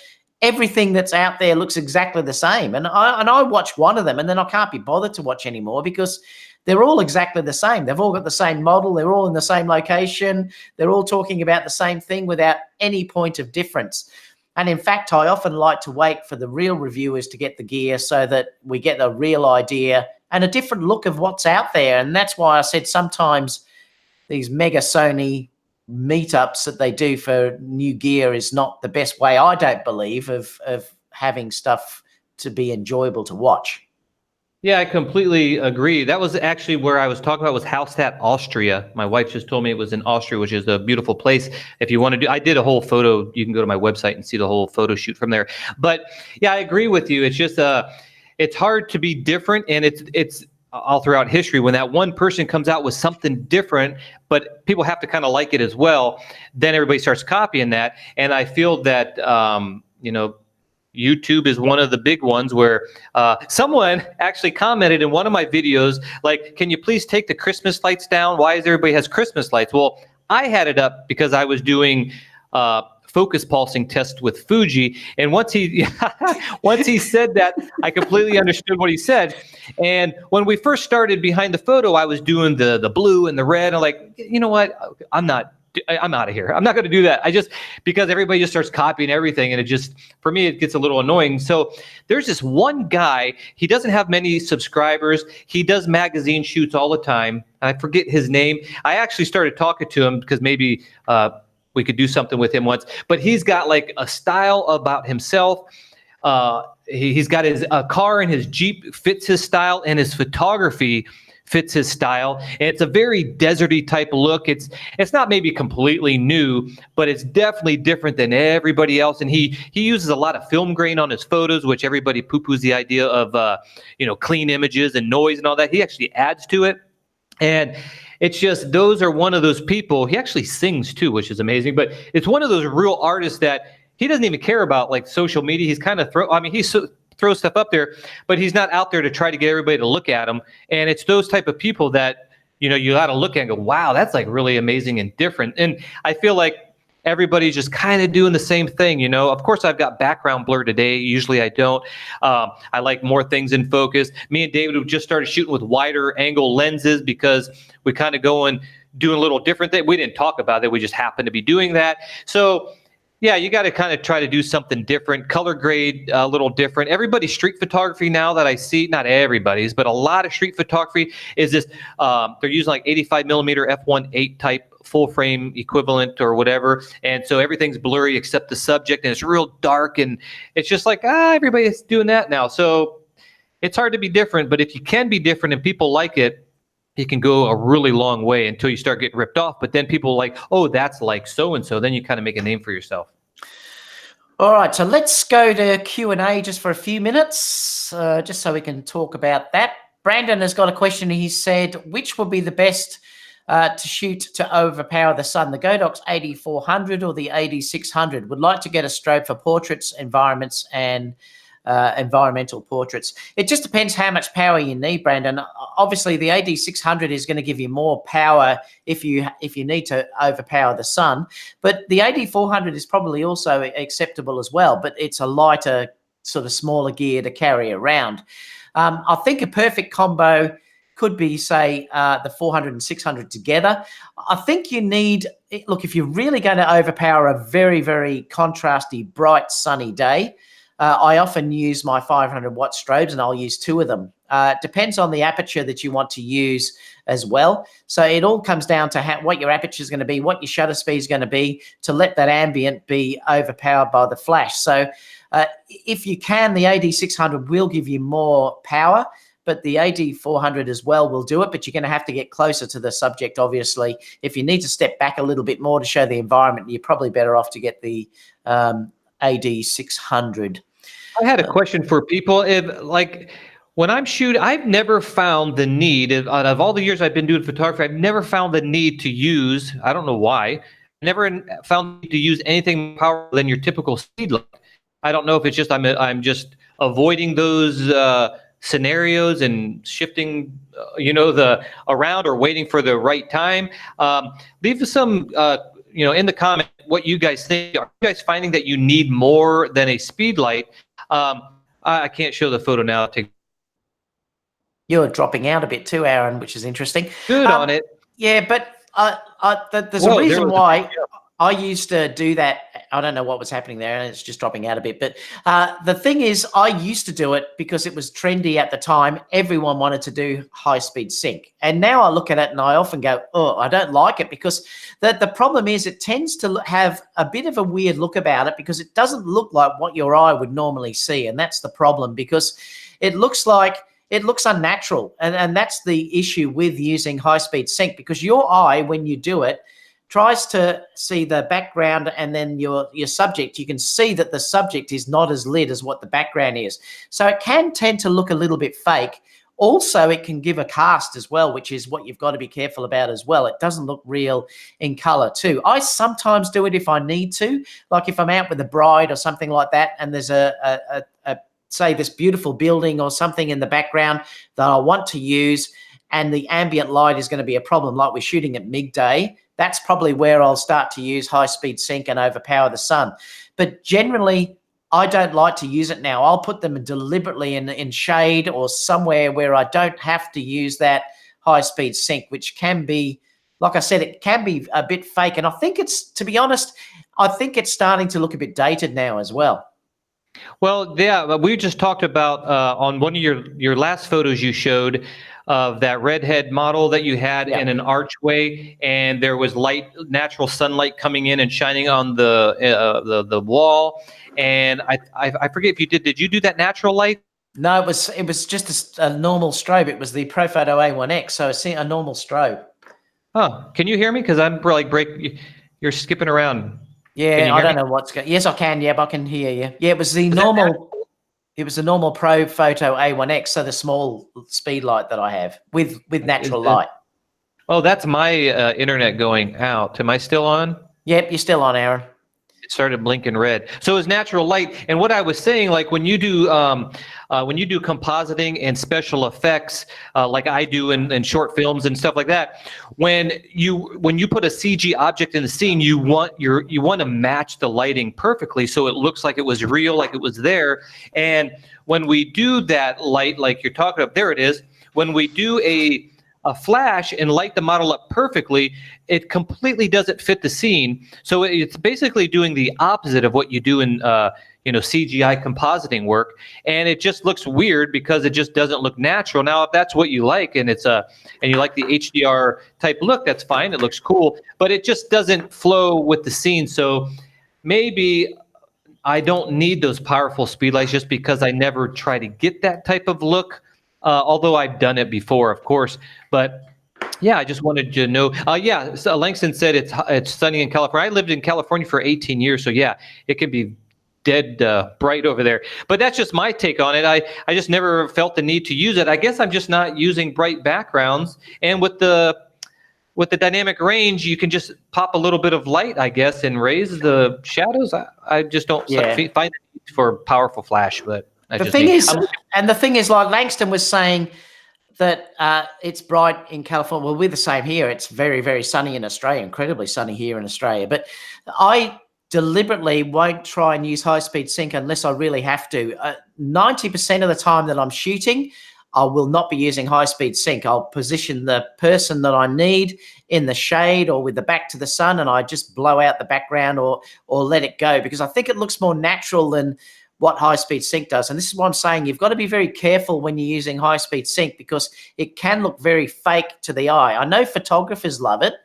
everything that's out there looks exactly the same. And I watch one of them and then I can't be bothered to watch anymore, because they're all exactly the same. They've all got the same model. They're all in the same location. They're all talking about the same thing without any point of difference. And in fact, I often like to wait for the real reviewers to get the gear so that we get a real idea and a different look of what's out there. And that's why I said sometimes these mega Sony meetups that they do for new gear is not the best way, I don't believe, of having stuff to be enjoyable to watch. Yeah, I completely agree. That was actually where I was talking about, was Hallstatt, Austria. My wife just told me it was in Austria, which is a beautiful place. If you want to do, I did a whole photo. You can go to my website and see the whole photo shoot from there. But yeah, I agree with you. It's just it's hard to be different, and it's all throughout history when that one person comes out with something different, but people have to kind of like it as well. Then everybody starts copying that, and I feel that YouTube is one of the big ones where someone actually commented in one of my videos, like, can you please take the Christmas lights down? Why is everybody has Christmas lights? Well, I had it up because I was doing focus pulsing test with Fuji. And once he said that, I completely understood what he said. And when we first started behind the photo, I was doing the blue and the red. I'm like, you know what? I'm out of here. I'm not going to do that. Because everybody just starts copying everything. And it just, for me, it gets a little annoying. So there's this one guy, he doesn't have many subscribers. He does magazine shoots all the time. I forget his name. I actually started talking to him because maybe we could do something with him once, but he's got like a style about himself. He's got his car and his Jeep fits his style, and his photography fits his style. And it's a very deserty type look. It's not maybe completely new, but it's definitely different than everybody else. And he uses a lot of film grain on his photos, which everybody poo-poos the idea of clean images and noise and all that. He actually adds to it. And it's just, those are one of those people. He actually sings too, which is amazing. But it's one of those real artists that he doesn't even care about like social media. He's kind of throws stuff up there, but he's not out there to try to get everybody to look at him. And it's those type of people that, you got to look at and go, wow, that's like really amazing and different. And I feel like everybody's just kind of doing the same thing. Of course, I've got background blur today. Usually I don't. I like more things in focus. Me and David have just started shooting with wider angle lenses because we kind of doing a little different thing. We didn't talk about it. We just happened to be doing that. So yeah, you got to kind of try to do something different, color grade a little different. Everybody's street photography now that I see, not everybody's, but a lot of street photography is this, they're using like 85 millimeter f1.8 type full frame equivalent or whatever. And so everything's blurry except the subject, and it's real dark, and it's just like, everybody's doing that now. So it's hard to be different, but if you can be different and people like it, you can go a really long way until you start getting ripped off. But then people are like, oh, that's like so-and-so. Then you kind of make a name for yourself. All right, so let's go to Q&A just for a few minutes, just so we can talk about that. Brandon has got a question. He said, which would be the best to shoot to overpower the sun, the Godox 8400 or the 8600? Would like to get a strobe for portraits, environments, and environmental portraits. It just depends how much power you need, Brandon. Obviously, the 8600 is going to give you more power if you need to overpower the sun, but the 8400 is probably also acceptable as well, but it's a lighter, sort of smaller gear to carry around. I think a perfect combo could be, say, the 400 and 600 together. I think you need, look, if you're really going to overpower a very, very contrasty, bright, sunny day, I often use my 500 watt strobes, and I'll use 2 of them. Depends on the aperture that you want to use as well. So it all comes down to what your aperture is going to be, what your shutter speed is going to be, to let that ambient be overpowered by the flash. So if you can, the AD600 will give you more power, but the AD400 as well will do it, but you're going to have to get closer to the subject, obviously. If you need to step back a little bit more to show the environment, you're probably better off to get the AD600. I had a question for people. When I'm shooting, I've never found the need, out of all the years I've been doing photography, I've never found the need to use, I don't know why, never found to use anything more powerful than your typical speed light. I don't know if it's just I'm just avoiding those scenarios and shifting, the around or waiting for the right time. Leave some, in the comment what you guys think. Are you guys finding that you need more than a speed light? I can't show the photo now. You're dropping out a bit too, Aaron, which is interesting. Good on it. Yeah, but there's a reason why I used to do that. I don't know what was happening there, and it's just dropping out a bit. But the thing is, I used to do it because it was trendy at the time. Everyone wanted to do high-speed sync. And now I look at it and I often go, oh, I don't like it, because the problem is it tends to have a bit of a weird look about it, because it doesn't look like what your eye would normally see. And that's the problem, because it looks unnatural. And that's the issue with using high-speed sync, because your eye, when you do it, tries to see the background and then your subject. You can see that the subject is not as lit as what the background is. So it can tend to look a little bit fake. Also, it can give a cast as well, which is what you've got to be careful about as well. It doesn't look real in color too. I sometimes do it if I need to, like if I'm out with a bride or something like that, and there's say this beautiful building or something in the background that I want to use, and the ambient light is going to be a problem, like we're shooting at midday. That's probably where I'll start to use high-speed sync and overpower the sun. But generally, I don't like to use it now. I'll put them deliberately in shade or somewhere where I don't have to use that high-speed sync, which can be, like I said, it can be a bit fake. And I think to be honest, I think it's starting to look a bit dated now as well. Well, yeah, we just talked about on one of your last photos you showed of that redhead model that you had in an archway, and there was natural sunlight coming in and shining on the wall. And I forget if you did you do that natural light? No, it was just a normal strobe. It was the Profoto A1X, so it's a normal strobe. Oh, can you hear me? Because I'm like you're skipping around. Yeah, I don't know what's going. Yes, I can. Yeah, I can hear you. Yeah, it was the normal. It was the normal Profoto A1X, so the small speed light that I have with natural light. Oh, that's my internet going out. Am I still on? Yep, you're still on, Aaron. It started blinking red. So it's natural light. And what I was saying, like when you do compositing and special effects, like I do in short films and stuff like that, when you put a CG object in the scene, you want to match the lighting perfectly so it looks like it was real, like it was there. And when we do that light, like you're talking about, there it is. When we do a flash and light the model up perfectly, it completely doesn't fit the scene. So it's basically doing the opposite of what you do in CGI compositing work, and it just looks weird because it just doesn't look natural. Now, if that's what you like and you like the HDR type look, that's fine. It looks cool, but it just doesn't flow with the scene. So maybe I don't need those powerful speed lights just because I never try to get that type of look. Although I've done it before, of course, but yeah, I just wanted to know. Yeah, so Langston said it's sunny in California. I lived in California for 18 years, so yeah, it can be dead bright over there. But that's just my take on it. I just never felt the need to use it. I guess I'm just not using bright backgrounds, and with the dynamic range, you can just pop a little bit of light, I guess, and raise the shadows. I just don't find the need for powerful flash, but. The thing is, like Langston was saying, that it's bright in California. Well, we're the same here. It's very, very sunny in Australia, incredibly sunny here in Australia. But I deliberately won't try and use high-speed sync unless I really have to. 90% of the time that I'm shooting, I will not be using high-speed sync. I'll position the person that I need in the shade or with the back to the sun, and I just blow out the background or let it go, because I think it looks more natural than what high-speed sync does. And this is what I'm saying. You've got to be very careful when you're using high-speed sync, because it can look very fake to the eye. I know photographers love it,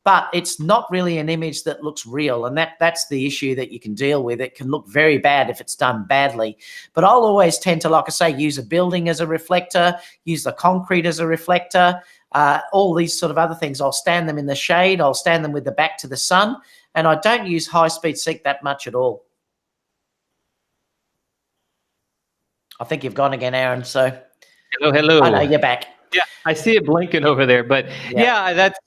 but it's not really an image that looks real. And that's the issue that you can deal with. It can look very bad if it's done badly. But I'll always tend to, like I say, use a building as a reflector, use the concrete as a reflector, all these sort of other things. I'll stand them in the shade. I'll stand them with the back to the sun. And I don't use high-speed sync that much at all. I think you've gone again, Aaron. So, hello. I know you're back. Yeah, I see it blinking over there. But yeah that's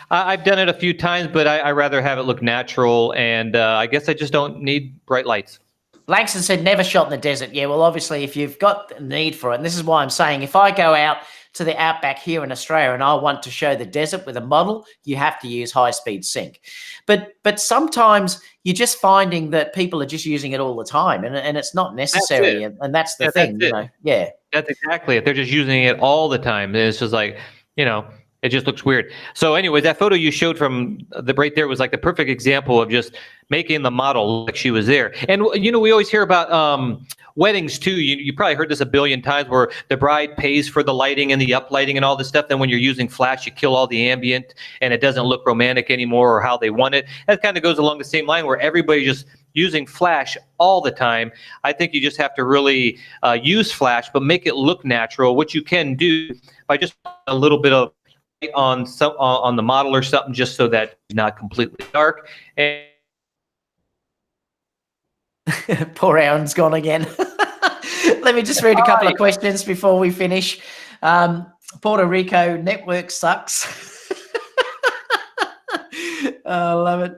I've done it a few times, but I rather have it look natural, and I guess I just don't need bright lights. Langston said never shot in the desert. Yeah, well, obviously, if you've got the need for it, and this is why I'm saying, if I go out to the outback here in Australia and I want to show the desert with a model, you have to use high-speed sync. But sometimes you're just finding that people are just using it all the time, and it's not necessary, and that's the thing, you know. Yeah, that's exactly it. They're just using it all the time, and it's just like, you know, it just looks weird. So anyway, that photo you showed from right there was like the perfect example of just making the model look like she was there. And you know, we always hear about weddings too. You probably heard this a billion times, where the bride pays for the lighting and the uplighting and all this stuff. Then when you're using flash, you kill all the ambient and it doesn't look romantic anymore or how they want it. That kind of goes along the same line, where everybody's just using flash all the time. I think you just have to really use flash, but make it look natural, which you can do by just a little bit of light on the model or something, just so that it's not completely dark. And poor Aaron's gone again. Let me just read a couple of questions before we finish. Puerto Rico network sucks. I love it.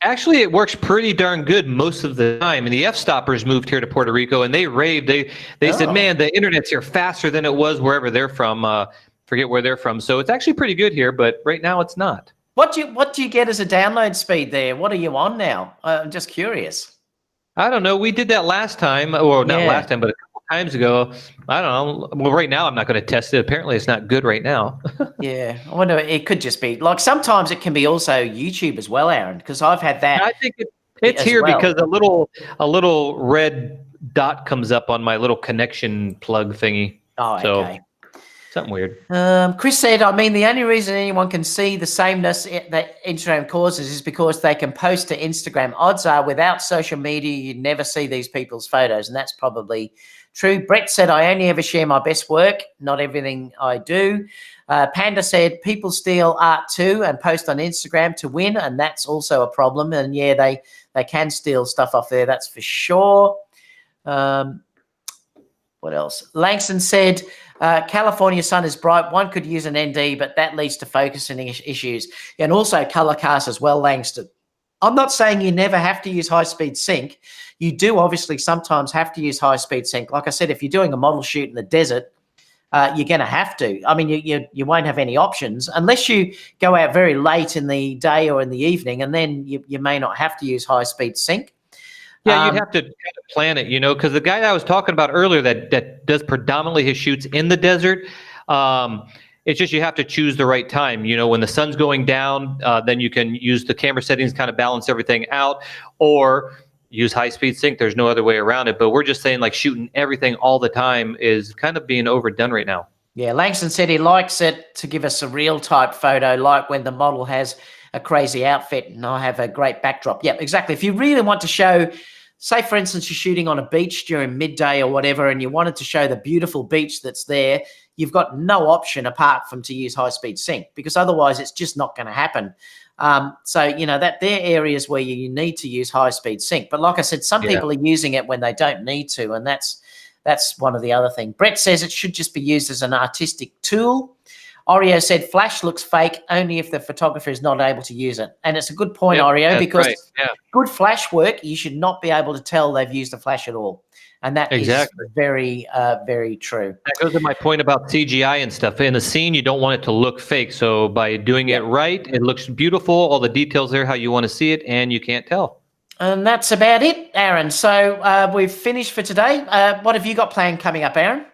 Actually, it works pretty darn good most of the time. And the F-stoppers moved here to Puerto Rico, and they raved. They said, man, the internet's here faster than it was wherever they're from. Forget where they're from. So it's actually pretty good here, but right now it's not. What do you get as a download speed there? What are you on now? I'm just curious. I don't know. We did that last time, or not last time, but a couple times ago. I don't know. Well, right now I'm not going to test it. Apparently it's not good right now. Yeah. I wonder, it could just be like, sometimes it can be also YouTube as well, Aaron, because I've had that. I think it's here well, because a little red dot comes up on my little connection plug thingy. Oh, okay. Something weird. Chris said, I mean, the only reason anyone can see the sameness that Instagram causes is because they can post to Instagram. Odds are, without social media, you'd never see these people's photos, and that's probably True. Brett said, I only ever share my best work, not everything I do. Panda said, people steal art too and post on Instagram to win, and that's also a problem. And yeah, they can steal stuff off there, that's for sure. What else? Langston said, California sun is bright. One could use an ND, but that leads to focusing issues. And also color cast as well, Langston. I'm not saying you never have to use high-speed sync. You do obviously sometimes have to use high-speed sync. Like I said, if you're doing a model shoot in the desert, you're going to have to. I mean, you won't have any options unless you go out very late in the day or in the evening, and then you may not have to use high-speed sync. Yeah, you'd have to kind of plan it, you know, because the guy I was talking about earlier that does predominantly his shoots in the desert, it's just you have to choose the right time. You know, when the sun's going down, then you can use the camera settings, kind of balance everything out, or use high-speed sync. There's no other way around it. But we're just saying, like, shooting everything all the time is kind of being overdone right now. Yeah, Langston said he likes it to give us a real type photo, like when the model has a crazy outfit and I have a great backdrop. Yeah, exactly. If you really want to show, say, for instance, you're shooting on a beach during midday or whatever, and you wanted to show the beautiful beach that's there, you've got no option apart from to use high-speed sync, because otherwise it's just not going to happen. So, you know, that there are areas where you need to use high-speed sync. But like I said, some people are using it when they don't need to, and that's one of the other things. Brett says it should just be used as an artistic tool. Oreo said flash looks fake only if the photographer is not able to use it. And it's a good point, Oreo, because good flash work, you should not be able to tell they've used a flash at all. And that is very, very true. That goes to my point about CGI and stuff. In the scene, you don't want it to look fake. So by doing it right, it looks beautiful. All the details there, how you want to see it, and you can't tell. And that's about it, Aaron. So we've finished for today. What have you got planned coming up, Aaron?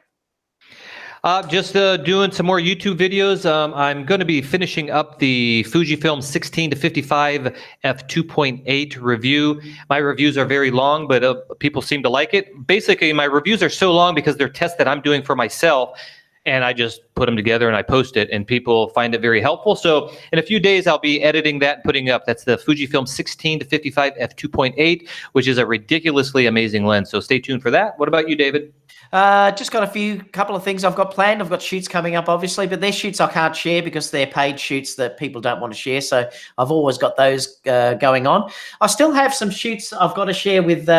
Just doing some more YouTube videos. I'm going to be finishing up the Fujifilm 16 to 55 f2.8 review. My reviews are very long, but people seem to like it. Basically, my reviews are so long because they're tests that I'm doing for myself, and I just put them together and I post it, and people find it very helpful. So in a few days, I'll be editing that and putting it up. That's the Fujifilm 16 to 55 f2.8, which is a ridiculously amazing lens. So stay tuned for that. What about you, David? Just got couple of things I've got planned. I've got shoots coming up, obviously, but they're shoots I can't share because they're paid shoots that people don't want to share. So I've always got those going on. I still have some shoots I've got to share with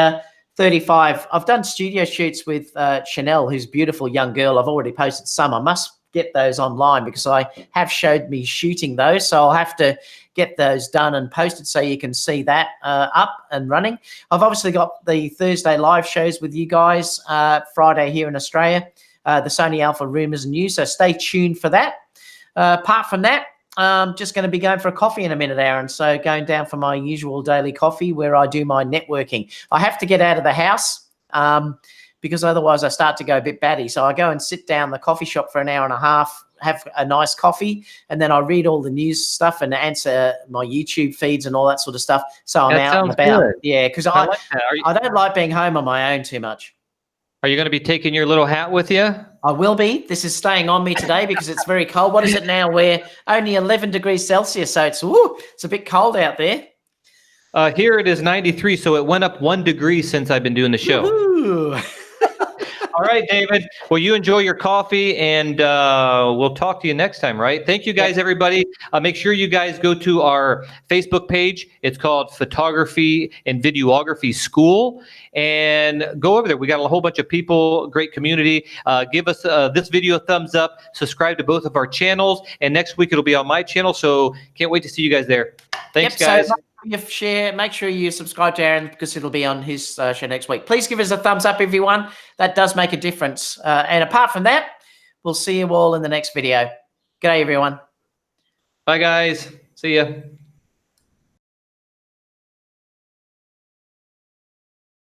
35. I've done studio shoots with Chanel, who's a beautiful young girl. I've already posted some. I must get those online because I have showed me shooting those. So I'll have to get those done and posted so you can see that up and running. I've obviously got the Thursday live shows with you guys, Friday here in Australia, the Sony Alpha Rumors and News. So stay tuned for that. Apart from that, I'm just going to be going for a coffee in a minute, Aaron. So going down for my usual daily coffee where I do my networking. I have to get out of the house because otherwise I start to go a bit batty. So I go and sit down in the coffee shop for an hour and a half, have a nice coffee, and then I read all the news stuff and answer my YouTube feeds and all that sort of stuff. So I'm out and about. Good. Yeah, because I don't like being home on my own too much. Are you going to be taking your little hat with you? I will be. This is staying on me today because it's very cold. What is it now? We're only 11 degrees Celsius, so it's a bit cold out there. Here it is 93, so it went up 1 degree since I've been doing the show. All right, David. Well, you enjoy your coffee, and we'll talk to you next time, right? Thank you, guys, everybody. Make sure you guys go to our Facebook page. It's called Photography and Videography School, and go over there. We got a whole bunch of people, great community. Give us this video a thumbs up. Subscribe to both of our channels, and next week it'll be on my channel, so can't wait to see you guys there. Thanks, guys. So make sure you subscribe to Aaron because it'll be on his show next week. Please give us a thumbs up, everyone. That does make a difference. And apart from that, we'll see you all in the next video. G'day, everyone. Bye, guys. See ya.